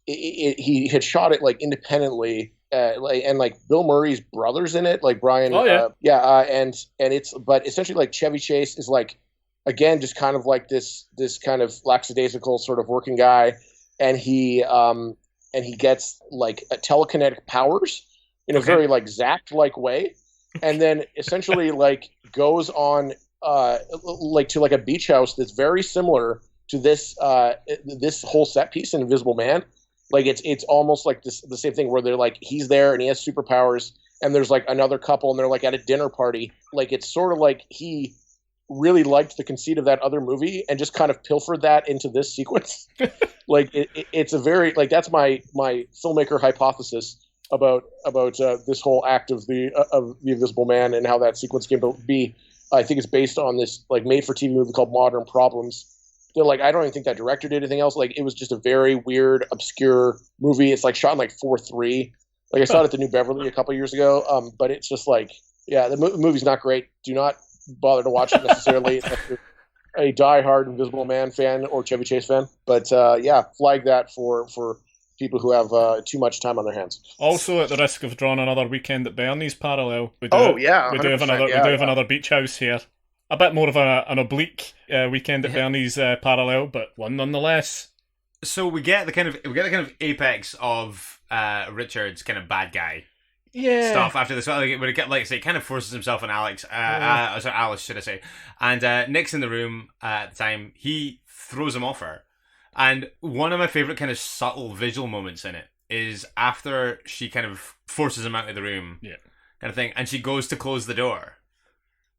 he had shot it like independently. And like Bill Murray's brother's in it, like Brian. Oh yeah, and it's but essentially like Chevy Chase is like again just kind of like this kind of lackadaisical sort of working guy, and he gets like a telekinetic powers in a very like Zack like way, and then essentially like goes on like to like a beach house that's very similar to this whole set piece in Invisible Man. Like it's almost like the same thing where they're like he's there and he has superpowers and there's like another couple and they're like at a dinner party. Like it's sort of like he really liked the conceit of that other movie and just kind of pilfered that into this sequence. Like it's a very like that's my filmmaker hypothesis about this whole act of the Invisible Man and how that sequence came to be. I think it's based on this like made for TV movie called Modern Problems. They're like, I don't even think that director did anything else. Like, it was just a very weird, obscure movie. It's like shot in like 4:3. Like, I saw it at the New Beverly a couple years ago. But it's just like, yeah, the movie's not great. Do not bother to watch it necessarily. If you're a diehard Invisible Man fan or Chevy Chase fan. But yeah, flag that for people who have too much time on their hands. Also, at the risk of drawing another Weekend at Bernie's parallel, we do have another beach house here. A bit more of an oblique Weekend at Bernie's parallel, but one nonetheless. So we get the kind of apex of Richard's kind of bad guy stuff after this. When it kind of forces himself on Alice, should I say? And Nick's in the room at the time. He throws him off her, and one of my favorite kind of subtle visual moments in it is after she kind of forces him out of the room, kind of thing, and she goes to close the door.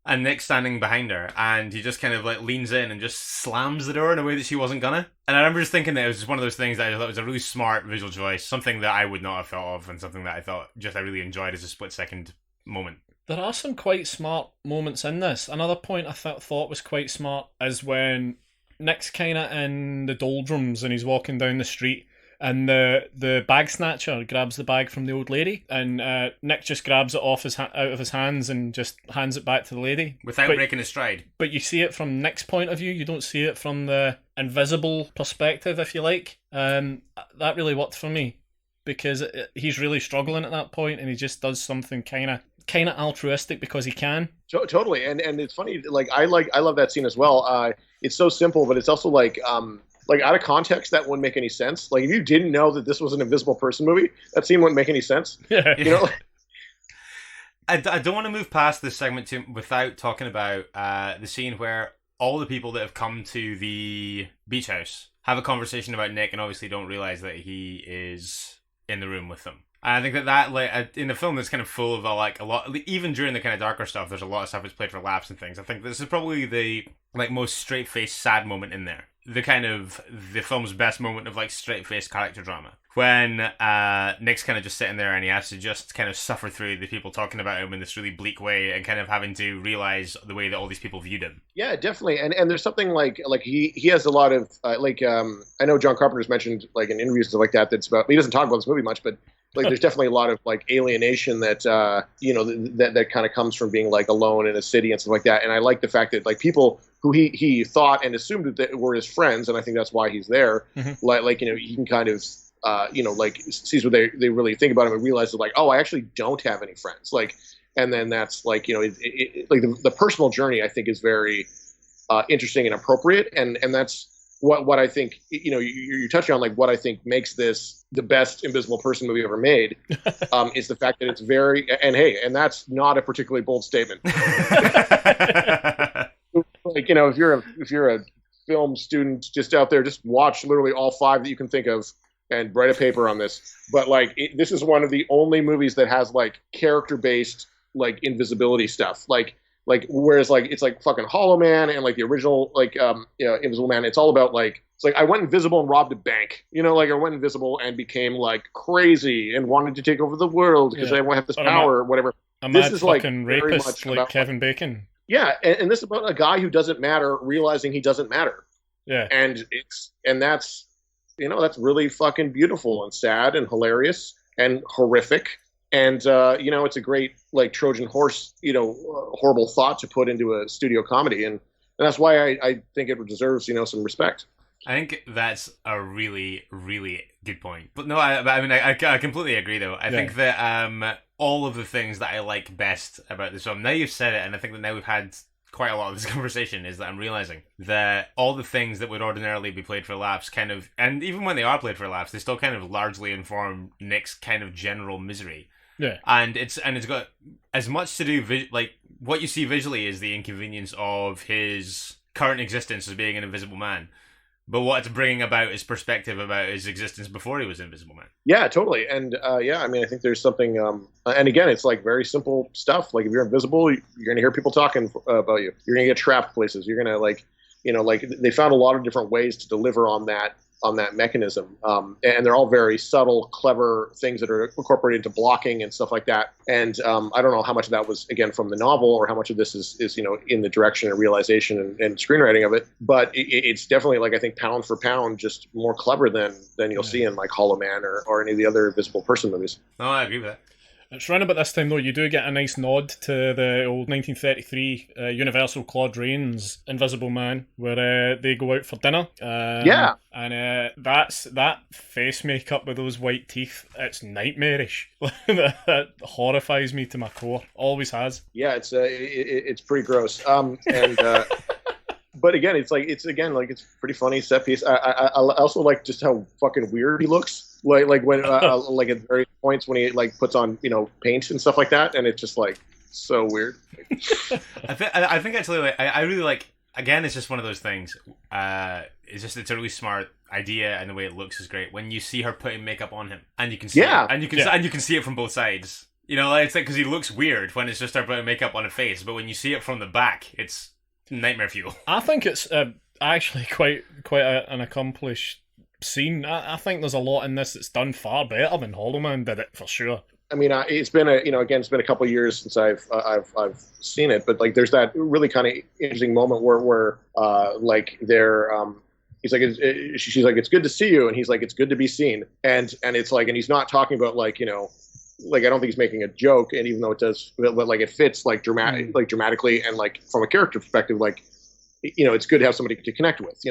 And Nick's standing behind her, and he just kind of like leans in and just slams the door in a way that she wasn't gonna. And I remember just thinking that it was just one of those things that I thought was a really smart visual choice, something that I would not have thought of, and something that I thought I really enjoyed as a split-second moment. There are some quite smart moments in this. Another point I thought was quite smart is when Nick's kind of in the doldrums and he's walking down the street, and the bag snatcher grabs the bag from the old lady, and Nick just grabs it out of his hands and just hands it back to the lady without breaking his stride. But you see it from Nick's point of view. You don't see it from the invisible perspective, if you like. That really worked for me because he's really struggling at that point, and he just does something kind of altruistic because he can. Totally, and it's funny. Like I love that scene as well. It's so simple, but it's also like out of context, that wouldn't make any sense. Like if you didn't know that this was an Invisible Person movie, that scene wouldn't make any sense. Yeah. You know. I don't want to move past this segment without talking about the scene where all the people that have come to the beach house have a conversation about Nick and obviously don't realize that he is in the room with them. I think that like in the film that's kind of full of like a lot, even during the kind of darker stuff, there's a lot of stuff that's played for laughs and things. I think this is probably the like most straight-faced sad moment in there. The kind of the film's best moment of like straight-faced character drama. When Nick's kind of just sitting there and he has to just kind of suffer through the people talking about him in this really bleak way and kind of having to realize the way that all these people viewed him. Yeah, definitely. And there's something like he has a lot of I know John Carpenter's mentioned like in interviews and stuff like that. That's about, he doesn't talk about this movie much, but like there's definitely a lot of like alienation that that kind of comes from being like alone in a city and stuff like that. And I like the fact that like people who he thought and assumed that were his friends, and I think that's why he's there. Mm-hmm. Like he can kind of like sees what they really think about him and realizes like, oh, I actually don't have any friends. Like, and then that's like like the personal journey I think is very interesting and appropriate, and that's what I think you're touching on, like what I think makes this the best Invisible Person movie ever made is the fact that it's very and that's not a particularly bold statement. Like if you're a film student just out there, just watch literally all 5 that you can think of and write a paper on this. But like this is one of the only movies that has like character based like invisibility stuff. Like whereas like it's like fucking Hollow Man and like the original like Invisible Man, it's all about like it's like I went invisible and robbed a bank. Like I went invisible and became like crazy and wanted to take over the world because I have this power or whatever. This is like rapist like about, Kevin Bacon. Yeah, and this is about a guy who doesn't matter realizing he doesn't matter. Yeah, and that's that's really fucking beautiful and sad and hilarious and horrific. And, it's a great, like, Trojan horse, horrible thought to put into a studio comedy. And that's why I think it deserves, some respect. I think that's a really, really good point. But no, I completely agree, though. I think that all of the things that I like best about this film, now you've said it, and I think that now we've had quite a lot of this conversation, is that I'm realizing that all the things that would ordinarily be played for laughs kind of, and even when they are played for laughs, they still kind of largely inform Nick's kind of general misery. Yeah, and it's got as much to do like what you see visually is the inconvenience of his current existence as being an invisible man, but what it's bringing about is perspective about his existence before he was Invisible Man. Yeah, totally. And I think there's something. And again, it's like very simple stuff. Like if you're invisible, you're gonna hear people talking about you. You're gonna get trapped places. You're gonna like they found a lot of different ways to deliver on that mechanism. And they're all very subtle, clever things that are incorporated into blocking and stuff like that. And I don't know how much of that was, again, from the novel or how much of this is in the direction and realization and screenwriting of it. But it's definitely, like, I think pound for pound, just more clever than you'll see in, like, Hollow Man or any of the other Visible Person movies. No, I agree with that. It's around about this time, though, you do get a nice nod to the old 1933 Universal Claude Rains Invisible Man, where they go out for dinner. Yeah. And that face makeup with those white teeth, it's nightmarish. That horrifies me to my core. Always has. Yeah, it's pretty gross. But again, it's pretty funny set piece. I also like just how fucking weird he looks. Like when like at various points when he like puts on paint and stuff like that, and it's just like so weird. I think actually like, I really like. Again, it's just one of those things. It's a really smart idea, and the way it looks is great. When you see her putting makeup on him, and you can see it, and you can see it from both sides. It's like because he looks weird when it's just her putting makeup on her face, but when you see it from the back, it's nightmare fuel. I think it's actually quite an accomplished scene. I think there's a lot in this that's done far better than Hollow Man did it, for sure. I mean, it's been it's been a couple of years since I've seen it, but like there's that really kind of interesting moment where like they're he's like she's like, it's good to see you, and he's like, it's good to be seen, and it's like, and he's not talking about like like I don't think he's making a joke, and even though it does, but like it fits like dramatically, and like from a character perspective, like it's good to have somebody to connect with,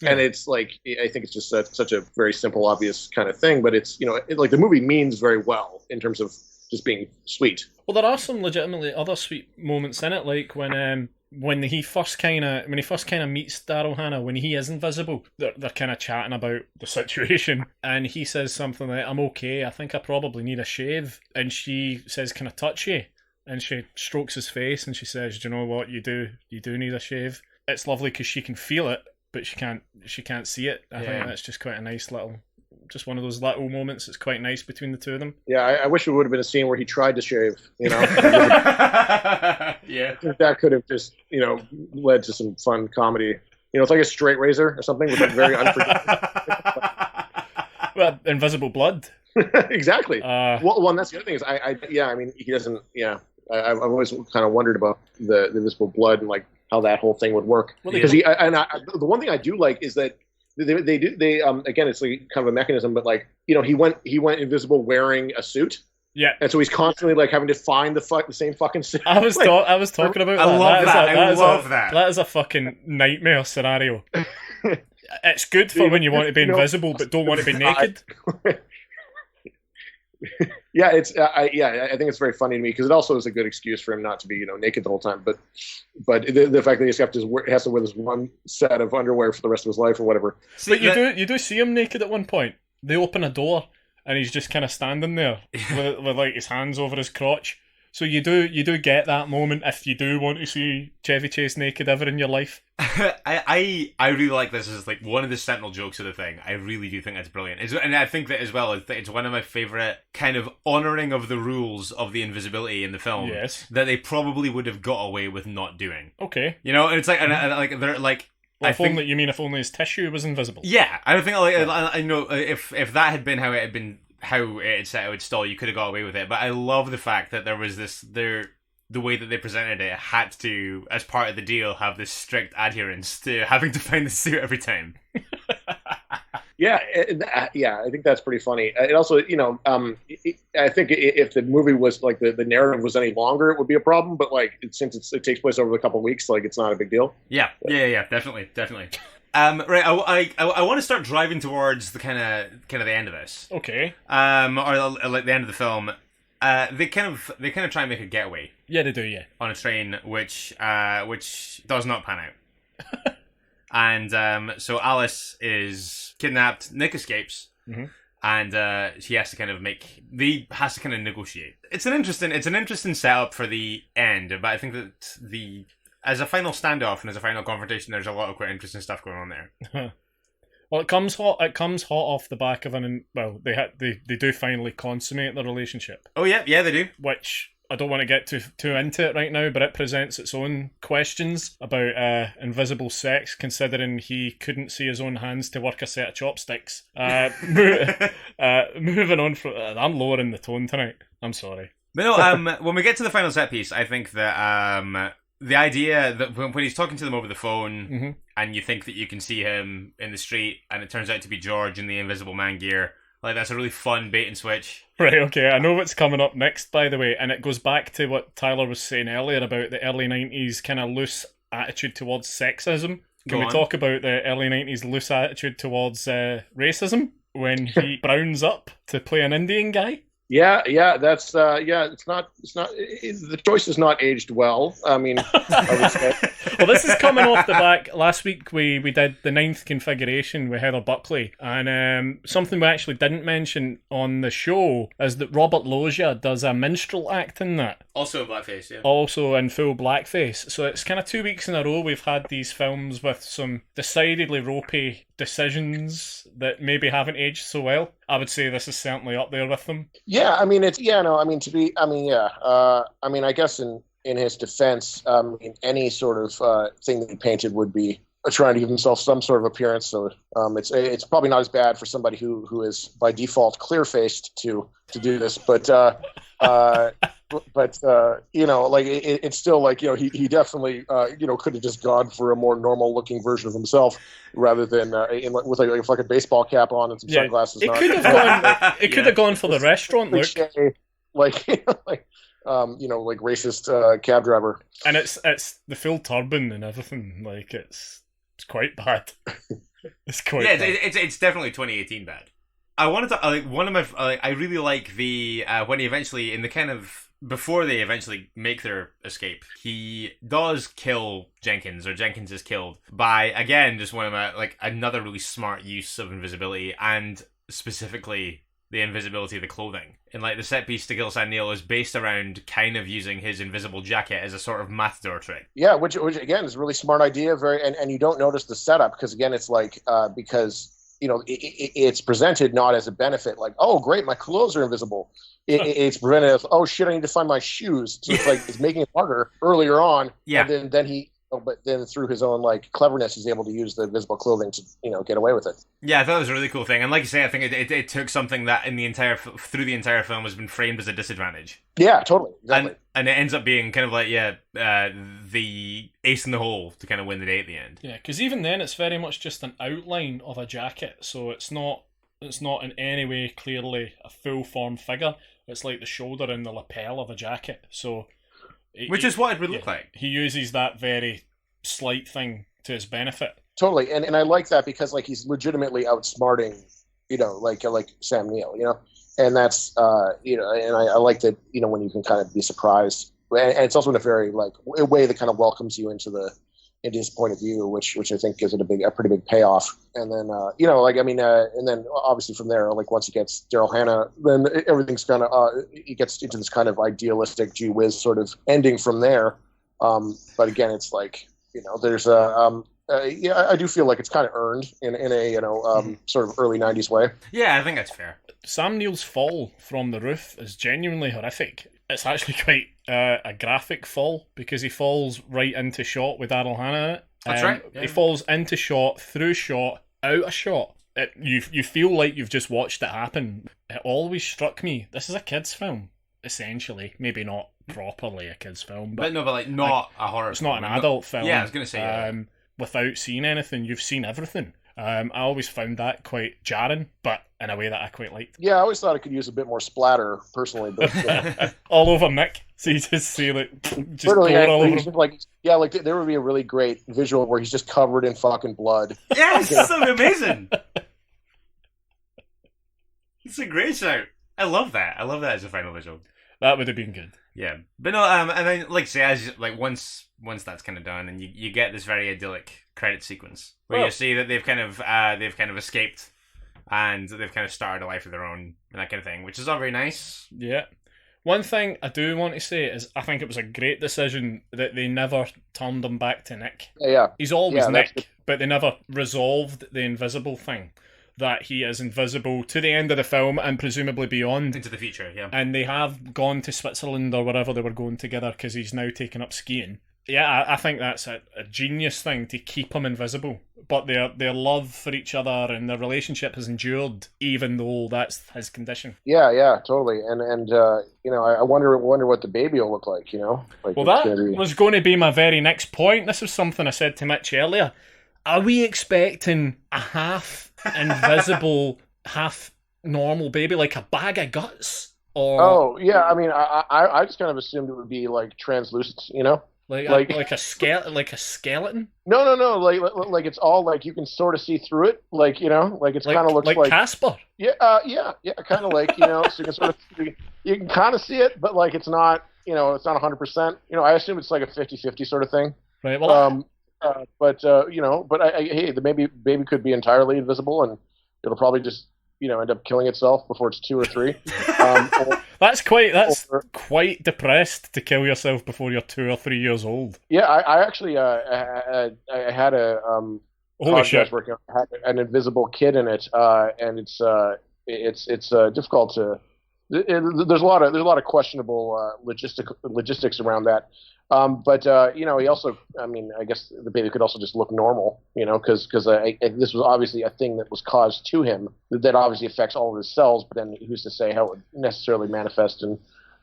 and it's like, I think it's just such a very simple, obvious kind of thing, but it's, like the movie means very well in terms of just being sweet. Well, there are some legitimately other sweet moments in it, like when he first kind of meets Daryl Hannah, when he is invisible, they're kind of chatting about the situation, and he says something like, "I'm okay, I think I probably need a shave," and she says, "Can I touch you?" And she strokes his face, and she says, "Do you know what, you do need a shave." It's lovely because she can feel it, but she can't see it. I think that's just quite a nice little just one of those little moments that's quite nice between the two of them. Yeah, I wish it would have been a scene where he tried to shave. Yeah, that could have just led to some fun comedy. It's like a straight razor or something with a very unforgiving. Well, invisible blood. Exactly. Well, and that's the other thing is he doesn't. Yeah, I've always kind of wondered about the invisible blood and like how that whole thing would work. Because the one thing I do like is that they again, it's like kind of a mechanism, but like he went invisible wearing a suit. Yeah, and so he's constantly like having to find the same fucking suit. I was talking about. I love that. I love that. That is a fucking nightmare scenario. It's good for when you want to be invisible but don't want to be naked. Yeah, I think it's very funny to me because it also is a good excuse for him not to be naked the whole time. But the fact that he has to wear this one set of underwear for the rest of his life or whatever. But you do see him naked at one point. They open a door and he's just kind of standing there with like his hands over his crotch. So you do get that moment if you do want to see Chevy Chase naked ever in your life. I really like this as like one of the sentinel jokes of the thing. I really do think that's brilliant. And I think that as well, it's one of my favourite kind of honouring of the rules of the invisibility in the film. Yes. That they probably would have got away with not doing. Okay. And it's like, and like they're like. Well, if only his tissue was invisible. Yeah, I don't think I know if that had been how it had set out stall, you could have got away with it. But I love the fact that there was the way that they presented it had to, as part of the deal, have this strict adherence to having to find the suit every time. Yeah, I think that's pretty funny. It also, I think if the movie was like the narrative was any longer, it would be a problem. But like since it takes place over a couple of weeks, like it's not a big deal. Yeah, definitely. Right, I want to start driving towards the kind of the end of this. Okay. Or like the end of the film. They kind of try and make a getaway. Yeah, they do. Yeah. On a train, which does not pan out. And so Alice is kidnapped. Nick escapes, and he has to kind of negotiate. It's an interesting setup for the end, but I think that as a final standoff and as a final confrontation, there's a lot of quite interesting stuff going on there. Well, it comes hot off the back of they do finally consummate the relationship. Oh yeah, they do. Which I don't want to get too into it right now, but it presents its own questions about invisible sex, considering he couldn't see his own hands to work a set of chopsticks. Moving on from, I'm lowering the tone tonight. I'm sorry. But no, when we get to the final set piece, I think that the idea that when he's talking to them over the phone, and you think that you can see him in the street, and it turns out to be George in the Invisible Man gear, like that's a really fun bait and switch. Right, okay, I know what's coming up next, by the way, and it goes back to what Tyler was saying earlier about the early 90s kind of loose attitude towards sexism. Can we talk about the early 90s loose attitude towards racism when he browns up to play an Indian guy? Yeah, that's it's not the choice is not aged well. I mean, I would say. Well, this is coming off the back. Last week we did the 9th configuration with Heather Buckley, and something we actually didn't mention on the show is that Robert Loggia does a minstrel act in that. Also in blackface, yeah. Also in full blackface. So it's kind of 2 weeks in a row we've had these films with some decidedly ropey decisions that maybe haven't aged so well. I would say this is certainly up there with them. Yeah, I mean, I guess in his defense, any sort of thing that he painted would be trying to give himself some sort of appearance. So it's probably not as bad for somebody who is by default clear-faced to do this, but it's still like, he definitely could have just gone for a more normal looking version of himself rather than with like a fucking baseball cap on and some sunglasses. It could have gone for the restaurant look, like racist cab driver. And it's the full turban and everything. Like it's quite bad. It's quite bad. It's definitely 2018 bad. I wanted to I really like the when he eventually in the kind of before they eventually make their escape, he does kill Jenkins, or Jenkins is killed by, again, just one of my another really smart use of invisibility, and specifically the invisibility of the clothing. And the set piece to Kill San Neil is based around kind of using his invisible jacket as a sort of matador trick. Yeah, which again is a really smart idea. And you don't notice the setup because again it's because it's presented not as a benefit, like, oh great, my clothes are invisible. It's presented as, oh shit, I need to find my shoes. So it's like it's making it harder earlier on. Yeah. And then he, but then through his own like cleverness, he's able to use the invisible clothing to get away with it. Yeah, I thought it was a really cool thing, and like you say, I think it took something that through the entire film has been framed as a disadvantage. Yeah, totally, exactly. And it ends up being kind of like the ace in the hole to kind of win the day at the end. Yeah, because even then it's very much just an outline of a jacket, so it's not in any way clearly a full form figure. It's like the shoulder and the lapel of a jacket, so. Which is what it would look like. He uses that very slight thing to his benefit. Totally, and I like that because like he's legitimately outsmarting, like Sam Neill, and that's and I like that when you can kind of be surprised, and it's also in a very like a way that kind of welcomes you into his point of view, which I think gives it a pretty big payoff. And then and then obviously from there, like once he gets Daryl Hannah, then everything's kind of he gets into this kind of idealistic gee whiz sort of ending from there. But again, it's like there's I do feel like it's kind of earned in a sort of early 90s way. Yeah, I think that's fair. Sam Neill's fall from the roof is genuinely horrific. It's actually quite a graphic fall because he falls right into shot with Daryl Hannah in it. That's right. Yeah. He falls into shot, through shot, out of shot. You feel like you've just watched it happen. It always struck me, this is a kid's film, essentially. Maybe not properly a kid's film. But not a horror it's film. not an adult film. Yeah, I was going to say. Without seeing anything, you've seen everything. I always found that quite jarring, but in a way that I quite liked. Yeah, I always thought it could use a bit more splatter, personally. But all over Mick, so you just see just literally, all over him. Like there would be a really great visual where he's just covered in fucking blood. Yeah, it's so amazing. It's a great shout. I love that. I love that as a final visual. That would have been good. Yeah, but no, and then like say once that's kind of done, and you get this very idyllic credit sequence where you see that they've kind of escaped, and they've kind of started a life of their own and that kind of thing, which is all very nice. Yeah. One thing I do want to say is I think it was a great decision that they never turned him back to Nick. Yeah. He's always Nick, but they never resolved the invisible thing. That he is invisible to the end of the film and presumably beyond. Into the future, yeah. And they have gone to Switzerland or wherever they were going together because he's now taken up skiing. Yeah, I think that's a genius thing to keep him invisible. But their love for each other and their relationship has endured even though that's his condition. Yeah, totally. And I wonder what the baby will look like, Like, well, that was going to be my very next point. This was something I said to Mitch earlier. Are we expecting a half invisible, half normal baby, like a bag of guts? Or oh yeah, I mean, I just kind of assumed it would be like translucent, like a skeleton. No, like it's all like you can sort of see through it, like like it's kind of looks like Casper. Yeah, kind of like so you can sort of you can kind of see it, but like it's not it's not 100%. I assume it's like a 50-50 sort of thing. Right. Well. But hey, the baby could be entirely invisible, and it'll probably just end up killing itself before it's 2 or 3. That's quite depressed to kill yourself before you're 2 or 3 years old. Yeah, I actually I had a holy shit, working on, had an invisible kid in it, and it's difficult to. There's a lot of questionable logistics around that. But he also, I mean, I guess the baby could also just look normal, because this was obviously a thing that was caused to him that obviously affects all of his cells. But then who's to say how it would necessarily manifest in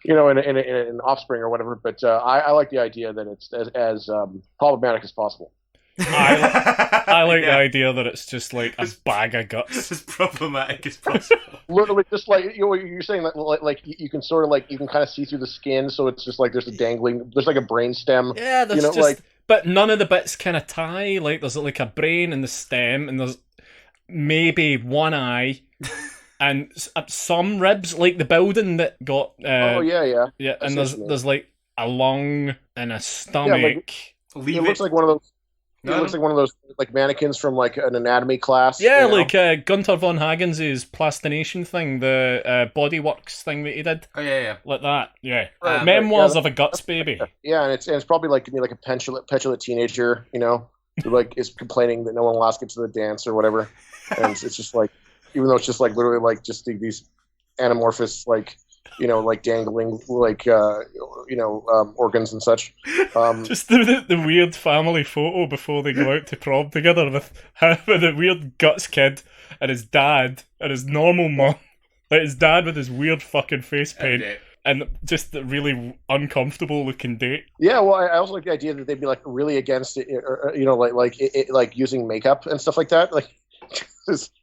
an offspring or whatever? But I like the idea that it's as problematic as possible. I like the idea that it's just like a bag of guts. As problematic as possible. Literally, just like you're saying that, like you can sort of like you can kind of see through the skin, so it's just like there's like a brain stem. Yeah, there's but none of the bits kind of tie. Like there's like a brain in the stem, and there's maybe one eye. And some ribs, like the building that got. Yeah. And there's like a lung and a stomach. Yeah, it looks like one of those. It looks like one of those like mannequins from like an anatomy class. Yeah, like Gunter von Hagens' plastination thing, the bodyworks thing that he did. Oh yeah. Like that. Yeah. Memoirs of a Guts Baby. Yeah, and it's probably like a petulant teenager, who like is complaining that no one will ask it to the dance or whatever, and it's just like, even though it's just like literally like just these anamorphous like, like dangling like organs and such. Just the weird family photo before they go out to prom together with the weird guts kid and his dad and his normal mum, like his dad with his weird fucking face paint. And just a really uncomfortable looking date. Yeah, well, I also like the idea that they'd be like really against it, or, like using makeup and stuff like that, like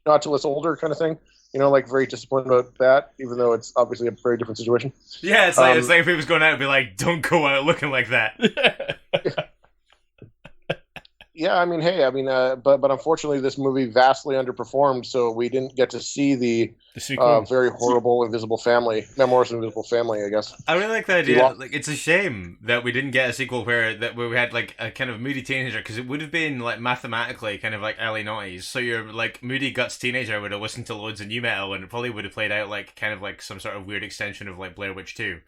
not till it's older kind of thing. Like very disappointed about that, even though it's obviously a very different situation. Yeah, it's like if he was going out and be like, "Don't go out looking like that." Yeah, I mean, but unfortunately, this movie vastly underperformed, so we didn't get to see the sequel. Very horrible Invisible Family, Memoirs of Invisible Family, I guess. I really like the idea. Like, it's a shame that we didn't get a sequel where we had like a kind of moody teenager, because it would have been like mathematically kind of like early noughties. So your like moody guts teenager would have listened to loads of new metal, and it probably would have played out like kind of like some sort of weird extension of like Blair Witch 2.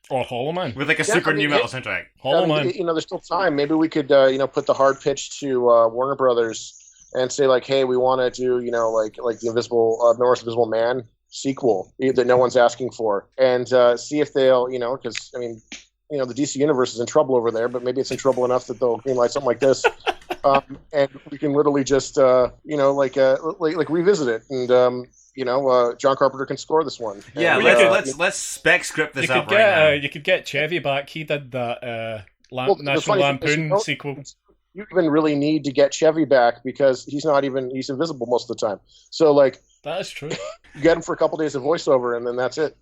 Or Hollow Man. With like a super new metal soundtrack. Hollow Man. There's still time. Maybe we could, put the hard pitch to Warner Brothers and say, like, hey, we want to do, like the Memoirs of Invisible Man sequel that no one's asking for. And see if they'll, because, the DC Universe is in trouble over there, but maybe it's in trouble enough that they'll greenlight something like this. And we can literally just, revisit it. And, John Carpenter can score this one. Yeah, let's spec script this up right now. You could get Chevy back. He did that National Lampoon sequel. You even really need to get Chevy back because he's invisible most of the time. So, like... That is true. You get him for a couple days of voiceover and then that's it.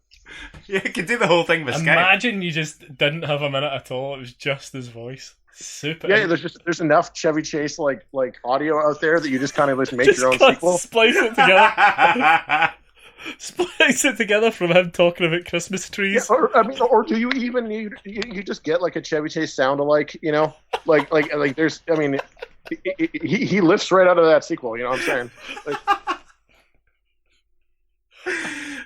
Yeah, you could do the whole thing with Skype. Imagine you just didn't have a minute at all. It was just his voice. Super. Yeah, there's enough Chevy Chase like audio out there that you just kind of just make your own sequel. Splice it together. Splice it together from him talking about Christmas trees. Yeah, or do you even need you just get like a Chevy Chase sound alike? Like there's he lifts right out of that sequel. You know what I'm saying? Like,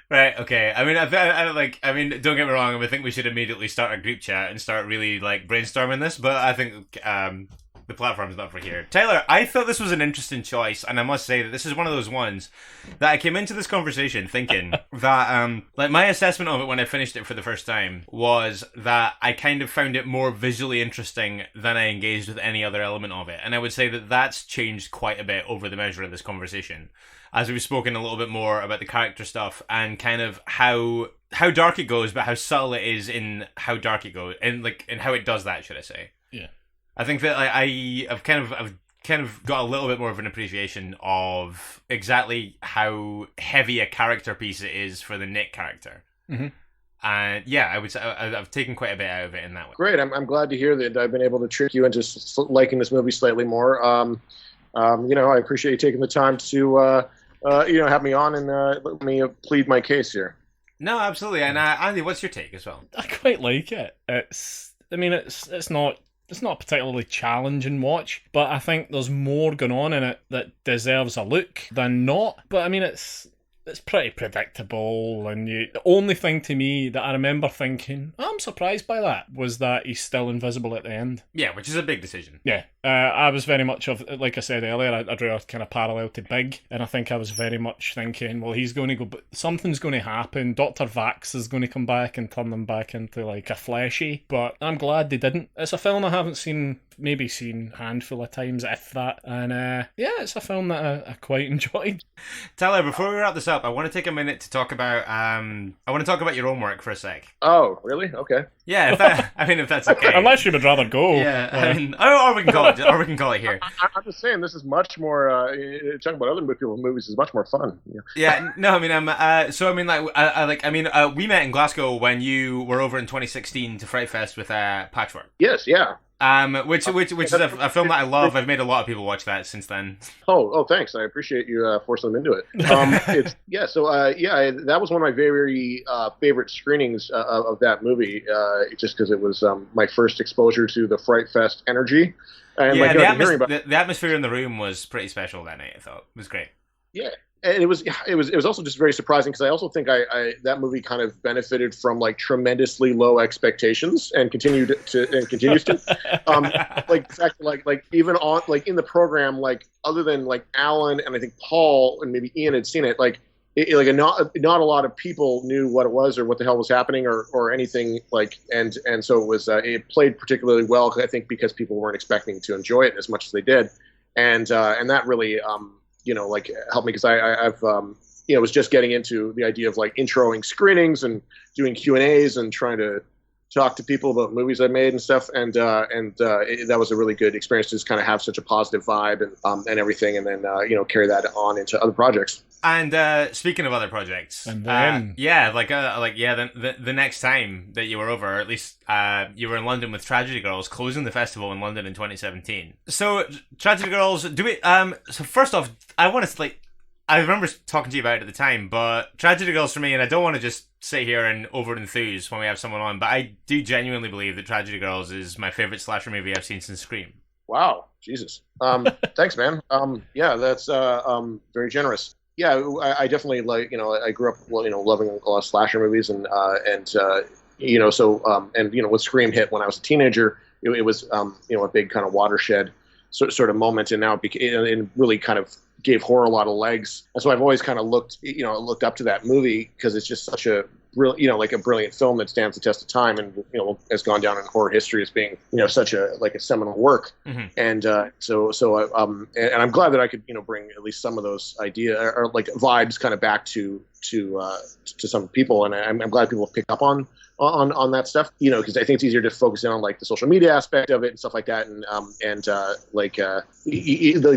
right, okay. Don't get me wrong. I think we should immediately start a group chat and start really like brainstorming this. But I think the platform's not for here. Tyler, I thought this was an interesting choice, and I must say that this is one of those ones that I came into this conversation thinking that my assessment of it when I finished it for the first time was that I kind of found it more visually interesting than I engaged with any other element of it, and I would say that that's changed quite a bit over the measure of this conversation, as we've spoken a little bit more about the character stuff and kind of how dark it goes, but how subtle it is in how dark it goes, and how it does that, should I say? Yeah, I think that I've kind of got a little bit more of an appreciation of exactly how heavy a character piece it is for the Nick character. Mm-hmm. And yeah, I would say I've taken quite a bit out of it in that way. Great, I'm glad to hear that I've been able to trick you into liking this movie slightly more. I appreciate you taking the time to have me on and let me plead my case here. No, absolutely. And Andy, what's your take as well? I quite like it. It's not a particularly challenging watch, but I think there's more going on in it that deserves a look than not. But it's pretty predictable, and the only thing to me that I remember thinking, I'm surprised by that, was that he's still invisible at the end. Yeah, which is a big decision. Yeah, I was very much of, like I said earlier, I drew a kind of parallel to Big, and I think I was very much thinking, well, he's going to go, but something's going to happen. Dr. Vax is going to come back and turn them back into like a fleshy, but I'm glad they didn't. It's a film I haven't seen a handful of times, if that, and it's a film that I quite enjoyed. Tyler, before we wrap this up, I want to take a minute to talk about your own work for a sec. Oh, really? Okay. Yeah, if that's okay. Unless you would rather go. Yeah, or we can call it here. I'm just saying, this is much more. Talking about other movies is much more fun. Yeah. No, we met in Glasgow when you were over in 2016 to Frightfest with Patchwork. Yes. Yeah. Which is a film that I love. I've made a lot of people watch that since then. Oh, thanks. I appreciate you forcing them into it. That was one of my very, very favorite screenings of that movie. Just because it was my first exposure to the Fright Fest energy. And the atmosphere in the room was pretty special that night. I thought it was great. Yeah, and it was also just very surprising because I also think I that movie kind of benefited from like tremendously low expectations and continues to like the fact that like even on like in the program, like other than like Alan and I think Paul and maybe Ian had seen it, like not a lot of people knew what it was or what the hell was happening or anything, like, and so it played particularly well, I think, because people weren't expecting to enjoy it as much as they did, and that really like helped me because I've was just getting into the idea of like introing screenings and doing Q&As and trying to talk to people about movies I made and stuff, and that was a really good experience to just kind of have such a positive vibe and everything, and then carry that on into other projects. And speaking of other projects, and then the next time that you were over, or at least you were in London with Tragedy Girls, closing the festival in London in 2017. So Tragedy Girls, so first off, I remember talking to you about it at the time, but Tragedy Girls for me, and I don't want to just sit here and over-enthuse when we have someone on, but I do genuinely believe that Tragedy Girls is my favorite slasher movie I've seen since Scream. Wow, Jesus. Thanks, man. Yeah, that's very generous. Yeah, I definitely I grew up loving a lot of slasher movies and when Scream hit when I was a teenager, it was a big kind of watershed sort of moment, and now it really kind of gave horror a lot of legs. And so I've always kind of looked up to that movie because it's just such a brilliant film that stands the test of time and has gone down in horror history as being such a seminal work. Mm-hmm. And and I'm glad that I could bring at least some of those ideas or like vibes kind of back to some people, and I'm glad people pick up on that stuff, because I think it's easier to focus in on like the social media aspect of it and stuff like that, and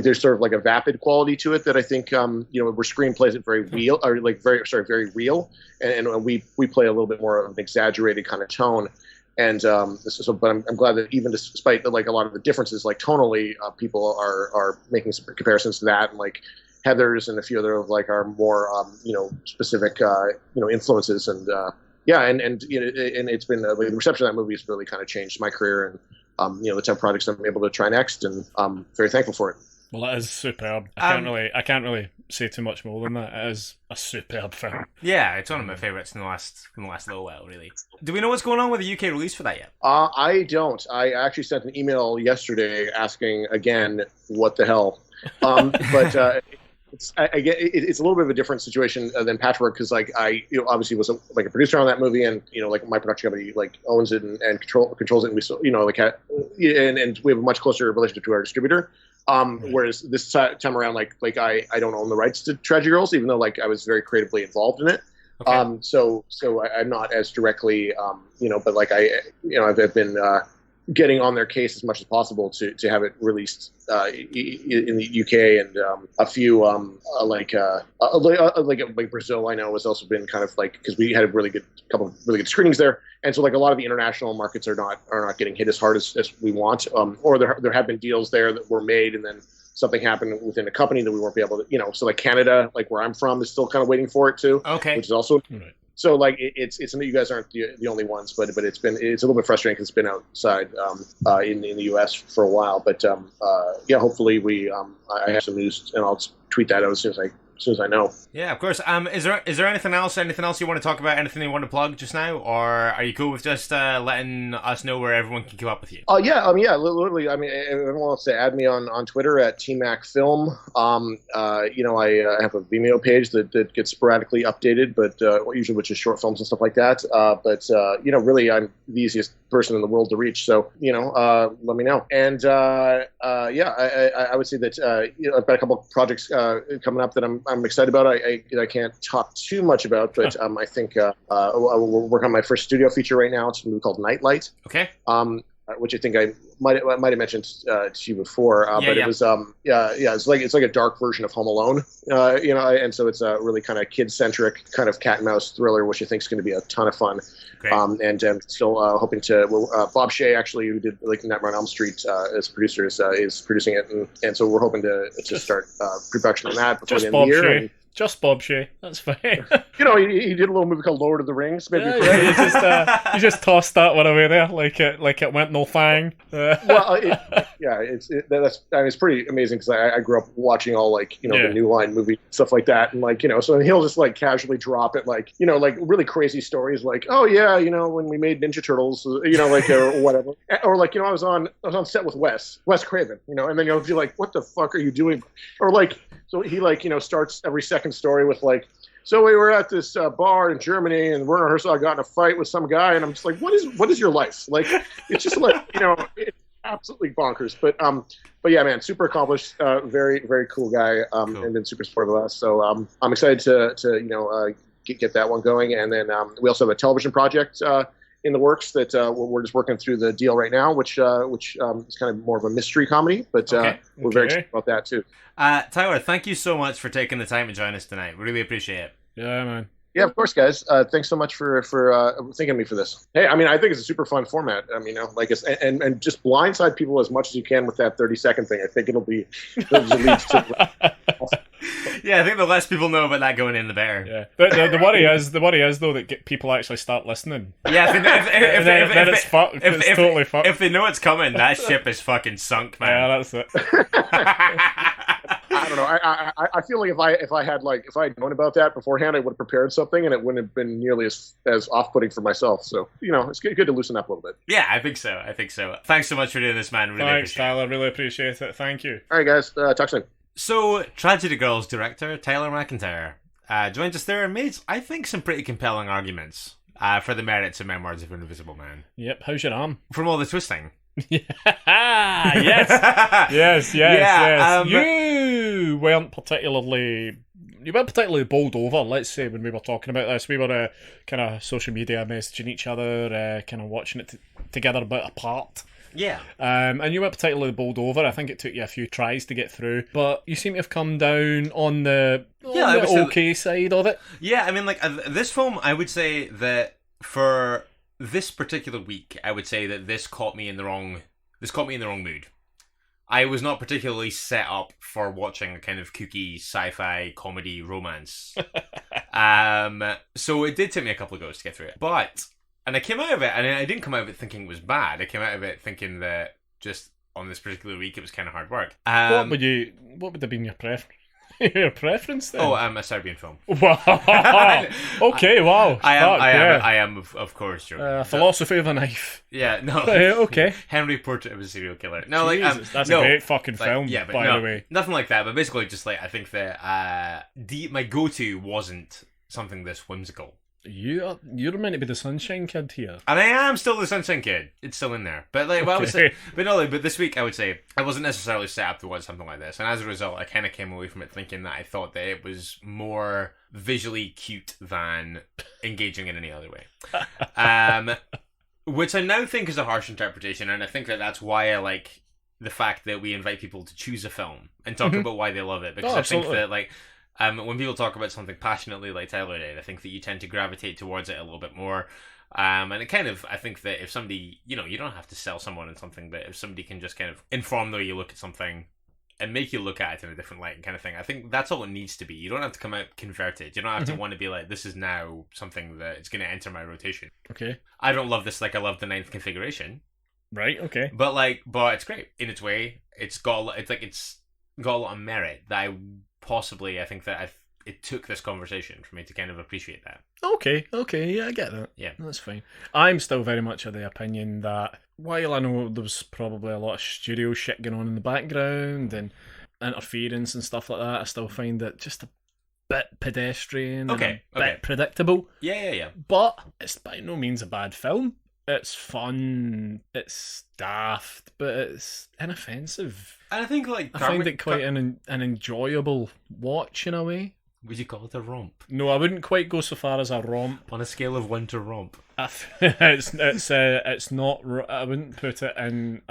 there's sort of like a vapid quality to it that I think where Scream plays it very real, or like very real, and we play a little bit more of an exaggerated kind of tone, and but I'm glad that even despite like a lot of the differences, like tonally, people are making some comparisons to that, and like Heathers and a few other of like our more specific influences, and it's been the reception of that movie has really kind of changed my career and the type of projects I'm able to try next, and I'm very thankful for it. Well, it is superb. I can't really say too much more than that. It is a superb film. Yeah, it's one of my favorites in the last little while, really. Do we know what's going on with the UK release for that yet? I don't. I actually sent an email yesterday asking again what the hell, but. It's a little bit of a different situation than Patchwork because like I obviously was a producer on that movie, and like my production company like owns it and controls it, and we still and we have a much closer relationship to our distributor. Whereas this time around like I don't own the rights to Tragedy Girls, even though like I was very creatively involved in it. Okay. So I'm not as directly but like I've been getting on their case as much as possible to have it released in the UK, and a few like Brazil I know has also been kind of like, because we had a couple of really good screenings there, and so like a lot of the international markets are not getting hit as hard as we want, or there have been deals there that were made and then something happened within a company that we weren't able to so like Canada, like where I'm from, is still kind of waiting for it too. Okay, which is also. Right. So like it's something, you guys aren't the only ones, but it's a little bit frustrating because it's been outside in the US for a while. But hopefully I have some news, and I'll tweet that out as soon as I know. Yeah, of course. Is there anything else you want to talk about? Anything you want to plug just now, or are you cool with just letting us know where everyone can keep up with you? Literally. I mean, everyone wants to add me on Twitter at TMacFilm. I have a Vimeo page that gets sporadically updated, but usually with just short films and stuff like that. Really, I'm the easiest person in the world to reach. So let me know. And I would say that I've got a couple of projects coming up that I'm excited about. I can't talk too much about, but I think we're working on my first studio feature right now. It's a movie called Nightlight. Okay. Which I think I might have mentioned to you before, it was it's like a dark version of Home Alone, and so it's a really kind of kid-centric kind of cat and mouse thriller, which I think is going to be a ton of fun. And still hoping to. Bob Shea, actually, who did like Nightmare on Elm Street as producer, is producing it, and so we're hoping to start production on that before the end of the year. Just Bob Shea. That's fine. He did a little movie called Lord of the Rings. Maybe You just tossed that one away there, like it went no fang. Well, it's pretty amazing because I grew up watching all the New Line movie stuff like that, and so he'll just casually drop it really crazy stories oh yeah, when we made Ninja Turtles, or whatever, or I was on set with Wes Craven, and then you'll be like, what the fuck are you doing? Or so he starts every second story with so we were at this bar in Germany, and Werner Herzog got in a fight with some guy, and I'm just like, what is your life? It's just it's absolutely bonkers. But yeah, man, super accomplished, very, very cool guy, cool. And been super supportive of us. So I'm excited to get that one going, and then we also have a television project in the works that we're just working through the deal right now, which is kind of more of a mystery comedy, but we're very excited about that too. Tyler, thank you so much for taking the time to join us tonight. We really appreciate it. Yeah, man. Yeah, of course, guys. Thanks so much for thinking of me for this. Hey, I mean, I think it's a super fun format. And just blindside people as much as you can with that 30-second thing. I think it'll lead to. Yeah, I think the less people know about that going in, the better. Yeah. The worry is though that people actually start listening. Yeah, then it's fucked. It's totally fucked. If they know it's coming, that ship is fucking sunk, man. Yeah, that's it. I don't know. I feel like if I had known about that beforehand, I would have prepared something, and it wouldn't have been nearly as off-putting for myself. So it's good to loosen up a little bit. Yeah, I think so. Thanks so much for doing this, man. Really Thanks, Tyler. Really appreciate it. Thank you. All right, guys. Talk soon. So, Tragedy Girls director Tyler MacIntyre joins us there and made, I think, some pretty compelling arguments for the merits of Memoirs of an Invisible Man. Yep. How's your arm? From all the twisting. Yes. Yes. You weren't particularly bowled over, let's say, when we were talking about this. We were kind of social media messaging each other, kind of watching it together but apart. Yeah. And you weren't particularly bowled over. I think it took you a few tries to get through, but you seem to have come down on the okay side of it. Yeah, I mean, this film, I would say that for this particular week, I would say that this caught me in the wrong mood. I was not particularly set up for watching a kind of kooky sci-fi comedy romance. So it did take me a couple of goes to get through it. And I came out of it, and I didn't come out of it thinking it was bad. I came out of it thinking that just on this particular week, it was kind of hard work. What would have been your preference? Your preference then? Oh, a Serbian film. Wow. Okay, wow. I am of course joking. Philosophy of a Knife. Yeah, no. Okay. Henry Portrait of a Serial Killer. No, Jesus, that's a great fucking film, yeah, but by the way. Nothing like that, but basically just I think that my go-to wasn't something this whimsical. You're meant to be the Sunshine Kid here, and I am still the Sunshine Kid. It's still in there, but I would say, but this week I would say I wasn't necessarily set up to watch something like this, and as a result, I kind of came away from it thinking that I thought that it was more visually cute than engaging in any other way, which I now think is a harsh interpretation, and I think that that's why I like the fact that we invite people to choose a film and talk about why they love it, because I think that when people talk about something passionately like Tyler did, I think that you tend to gravitate towards it a little bit more. And it kind of, I think that if somebody, you don't have to sell someone on something, but if somebody can just kind of inform the way you look at something and make you look at it in a different light and kind of thing, I think that's all it needs to be. You don't have to come out converted. You don't have to want to be like, this is now something that it's going to enter my rotation. Okay. I don't love this like I love the Ninth Configuration. Right, okay. But it's great in its way. It's got a lot of merit that I think that it took this conversation for me to kind of appreciate that. Okay, yeah, I get that. Yeah. That's fine. I'm still very much of the opinion that while I know there was probably a lot of studio shit going on in the background and interference and stuff like that, I still find it just a bit pedestrian and a bit predictable. Yeah. But it's by no means a bad film. It's fun, it's daft, but it's inoffensive. And I think I find it quite an enjoyable watch in a way. Would you call it a romp? No, I wouldn't quite go so far as a romp. On a scale of 1 to romp, it's not. I wouldn't put it in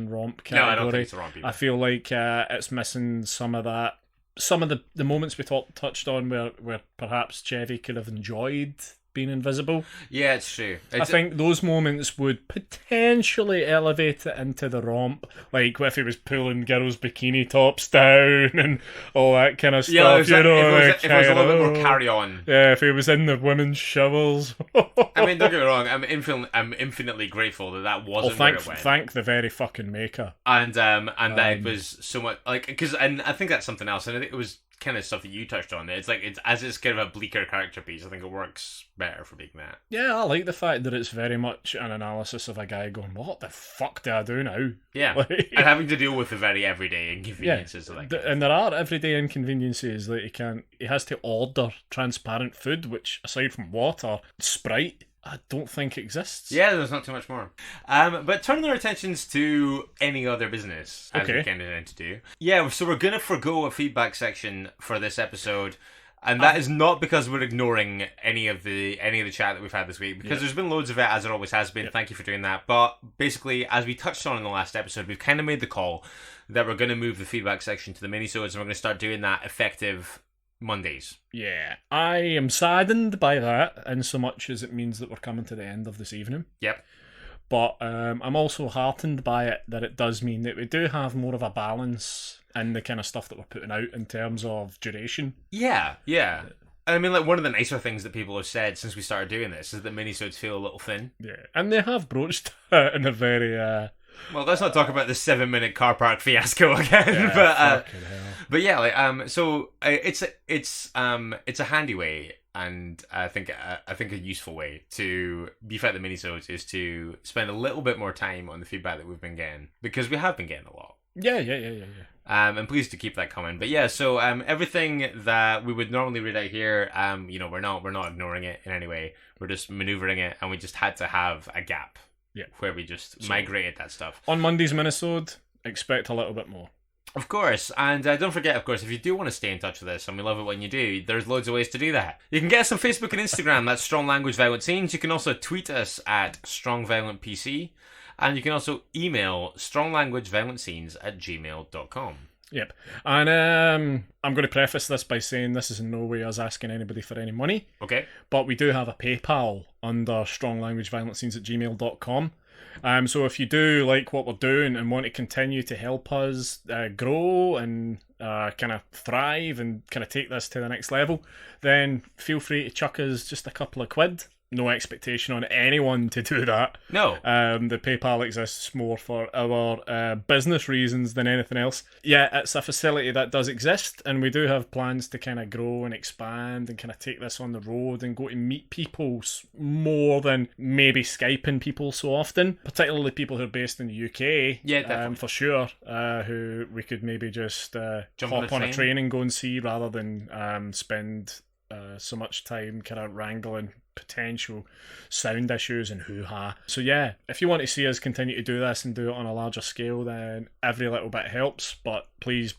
romp category. No, I don't think it's a romp either. I feel like it's missing some of that. Some of the moments we touched on where perhaps Chevy could have enjoyed being invisible. Yeah, it's true. I think those moments would potentially elevate it into the romp, like if he was pulling girls' bikini tops down and all that kind of stuff. Yeah, you know, if it was a little bit more carry on. Yeah, if he was in the women's showers. I mean, don't get me wrong. I'm infinitely grateful that wasn't where it went. Thank the very fucking maker. And that it was so much and I think that's something else. And I think it was kind of stuff that you touched on. It's kind of a bleaker character piece. I think it works better for being that. Yeah, I like the fact that it's very much an analysis of a guy going, "What the fuck do I do now?" Yeah, and having to deal with the very everyday inconveniences. Yeah, and there are everyday inconveniences. Like he has to order transparent food, which aside from water, Sprite, I don't think exists. Yeah, there's not too much more. But turning our attentions to any other business, as we kind of tend to do. Yeah, so we're going to forgo a feedback section for this episode. And that is not because we're ignoring any of the chat that we've had this week, because there's been loads of it, as there always has been. Thank you for doing that. But basically, as we touched on in the last episode, we've kind of made the call that we're going to move the feedback section to the minisodes, and we're going to start doing that effective Mondays. Yeah, I am saddened by that, in so much as it means that we're coming to the end of this evening. Yep. But I'm also heartened by it that it does mean that we do have more of a balance in the kind of stuff that we're putting out in terms of duration. Yeah. I mean, like, one of the nicer things that people have said since we started doing this is that minisodes feel a little thin. Yeah, and they have broached it in a very... Well, let's not talk about the 7-minute car park fiasco again. But yeah, like so it's a handy way, and I think a useful way to beef out the minisodes is to spend a little bit more time on the feedback that we've been getting, because we have been getting a lot. Yeah. And pleased to keep that coming. But yeah, so everything that we would normally read out here, we're not ignoring it in any way. We're just maneuvering it, and we just had to have a gap. Yeah, where we just migrated that stuff. On Monday's minisode, expect a little bit more. Of course, and don't forget, of course, if you do want to stay in touch with us, and we love it when you do, there's loads of ways to do that. You can get us on Facebook and Instagram, that's Strong Language Violent Scenes. You can also tweet us at StrongViolentPC, and you can also email stronglanguageviolentscenes@gmail.com. Yep. And I'm going to preface this by saying this is in no way us asking anybody for any money. Okay. But we do have a PayPal under stronglanguageviolentscenes@gmail.com. So if you do like what we're doing and want to continue to help us grow and kind of thrive and kind of take this to the next level, then feel free to chuck us just a couple of quid. No expectation on anyone to do that. No. The PayPal exists more for our business reasons than anything else. Yeah, it's a facility that does exist, and we do have plans to kind of grow and expand and kind of take this on the road and go to meet people more than maybe Skyping people so often, particularly people who are based in the UK. Yeah, definitely. For sure, who we could maybe just hop on a train and go and see, rather than spend so much time kind of wrangling potential sound issues and hoo-ha. So yeah, if you want to see us continue to do this and do it on a larger scale, then every little bit helps. But please,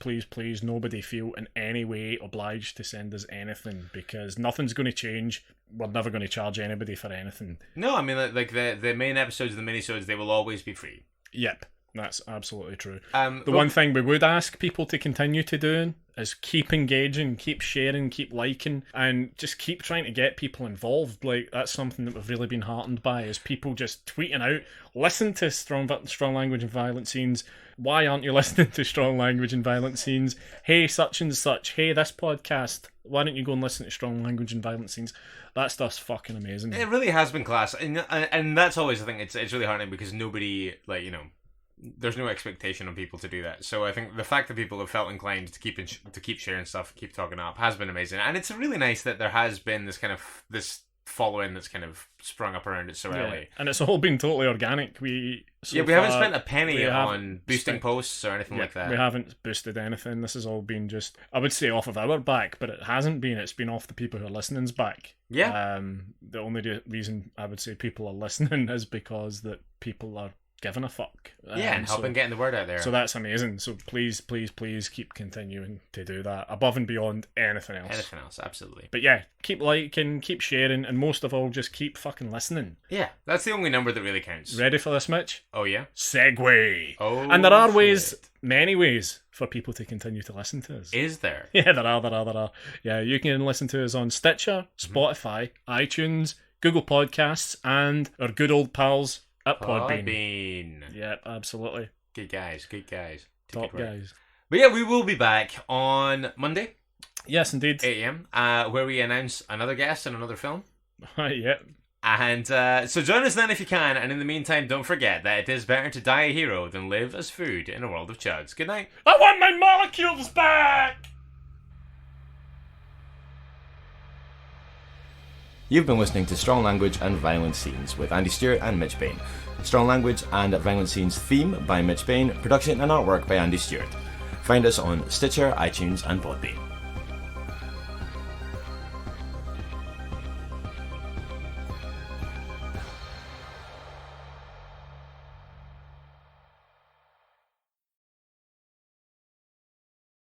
nobody feel in any way obliged to send us anything, because nothing's going to change. We're never going to charge anybody for anything. No, I mean, like the main episodes of the minisodes, they will always be free. Yep, that's absolutely true. One thing we would ask people to continue to do is keep engaging, keep sharing, keep liking, and just keep trying to get people involved. Like, that's something that we've really been heartened by, is people just tweeting out, listen to Strong Language and Violent Scenes. Why aren't you listening to Strong Language and Violent Scenes? Hey, such and such. Hey, this podcast. Why don't you go and listen to Strong Language and Violent Scenes? That stuff's fucking amazing. It really has been class. And that's always the thing. It's really heartening, because nobody, like, you know, there's no expectation on people to do that. So I think the fact that people have felt inclined to keep sharing stuff, keep talking up, has been amazing. And it's really nice that there has been this following that's kind of sprung up around it so early. And it's all been totally organic. We haven't spent a penny on boosting posts or anything like that. We haven't boosted anything. This has all been just, I would say, off of our back, but it hasn't been. It's been off the people who are listening's back. Yeah. The only reason I would say people are listening is because that people are giving a fuck. And helping getting the word out there. So that's amazing. So please keep continuing to do that, above and beyond anything else. Absolutely. But yeah, keep liking, keep sharing, and most of all, just keep fucking listening. Yeah, that's the only number that really counts. Ready for this, Mitch? Oh yeah. Segue. Oh. And there are many ways for people to continue to listen to us. Is there? Yeah, there are. Yeah, you can listen to us on Stitcher, Spotify, iTunes, Google Podcasts, and our good old pals at Podbean. Podbean. Yeah, absolutely. Good guys. Take Top it right. guys. But yeah, we will be back on Monday, Yes, indeed. 8 a.m., where we announce another guest and another film. Yeah. And so join us then if you can, and in the meantime, don't forget that it is better to die a hero than live as food in a world of chuds. Good night. I want my molecules back! You've been listening to Strong Language and Violent Scenes with Andy Stewart and Mitch Bain. Strong Language and Violent Scenes theme by Mitch Bain, production and artwork by Andy Stewart. Find us on Stitcher, iTunes and Podbean.